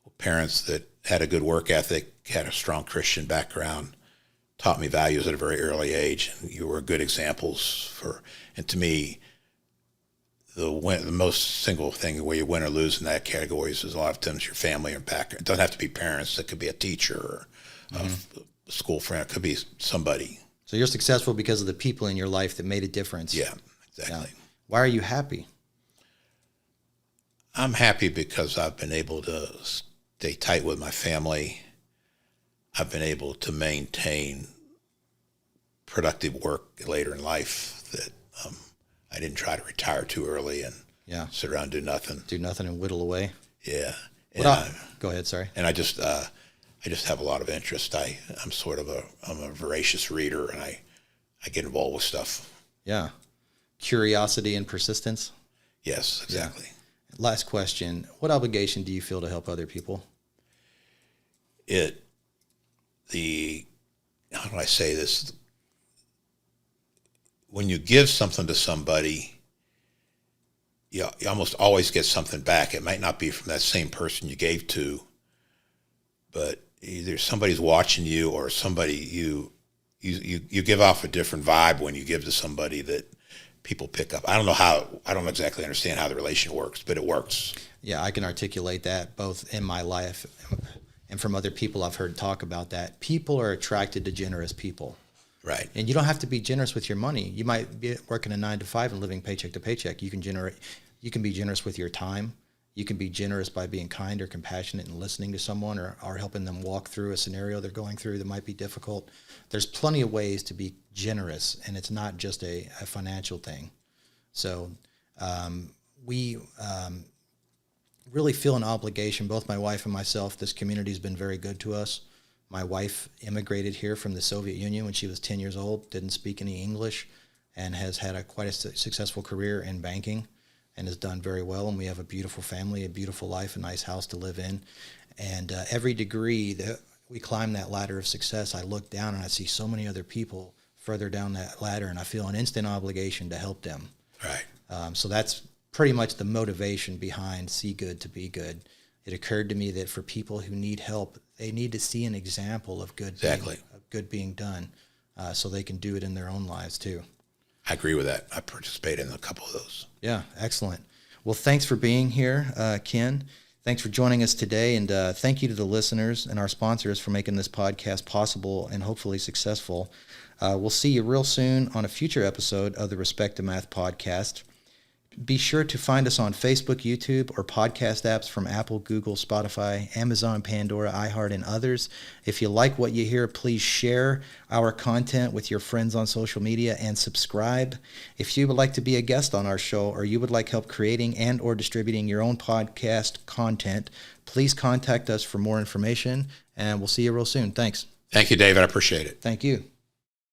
with parents that had a good work ethic, had a strong Christian background, taught me values at a very early age, and you were good examples for. And to me, the most single thing where you win or lose in that category is a lot of times your family or background. It doesn't have to be parents. It could be a teacher or a school friend. It could be somebody. So you're successful because of the people in your life that made a difference. Yeah, exactly. Why are you happy? I'm happy because I've been able to stay tight with my family. I've been able to maintain productive work later in life that I didn't try to retire too early and sit around and do nothing. Do nothing and whittle away. Yeah. Go ahead, sorry. And I just have a lot of interest. I'm a voracious reader, and I get involved with stuff. Yeah. Curiosity and persistence. Yes, exactly. Yeah. Last question. What obligation do you feel to help other people? How do I say this? When you give something to somebody, you almost always get something back. It might not be from that same person you gave to, but either somebody's watching you or somebody you give off a different vibe when you give to somebody that people pick up. I don't exactly understand how the relation works, but it works. Yeah, I can articulate that both in my life and from other people I've heard talk about that. People are attracted to generous people. Right. And you don't have to be generous with your money. You might be working a 9 to 5 and living paycheck to paycheck. You can be generous with your time. You can be generous by being kind or compassionate and listening to someone or helping them walk through a scenario they're going through that might be difficult. There's plenty of ways to be generous, and it's not just a financial thing. So we really feel an obligation, both my wife and myself. This community has been very good to us. My wife immigrated here from the Soviet Union when she was 10 years old, didn't speak any English, and has had quite a successful career in banking. and has done very well. And we have a beautiful family, a beautiful life, a nice house to live in. And every degree that we climb that ladder of success, I look down and I see so many other people further down that ladder, and I feel an instant obligation to help them. Right. So that's pretty much the motivation behind See Good to Be Good. It occurred to me that for people who need help, they need to see an example of good, being done, so they can do it in their own lives too. I agree with that. I participated in a couple of those. Yeah, excellent. Well, thanks for being here, Ken. Thanks for joining us today, and thank you to the listeners and our sponsors for making this podcast possible and hopefully successful. We'll see you real soon on a future episode of the Respect to Math podcast. Be sure to find us on Facebook, YouTube, or podcast apps from Apple, Google, Spotify, Amazon, Pandora, iHeart, and others. If you like what you hear, please share our content with your friends on social media and subscribe. If you would like to be a guest on our show, or you would like help creating and or distributing your own podcast content, please contact us for more information, and we'll see you real soon. Thanks. Thank you, David. I appreciate it. Thank you.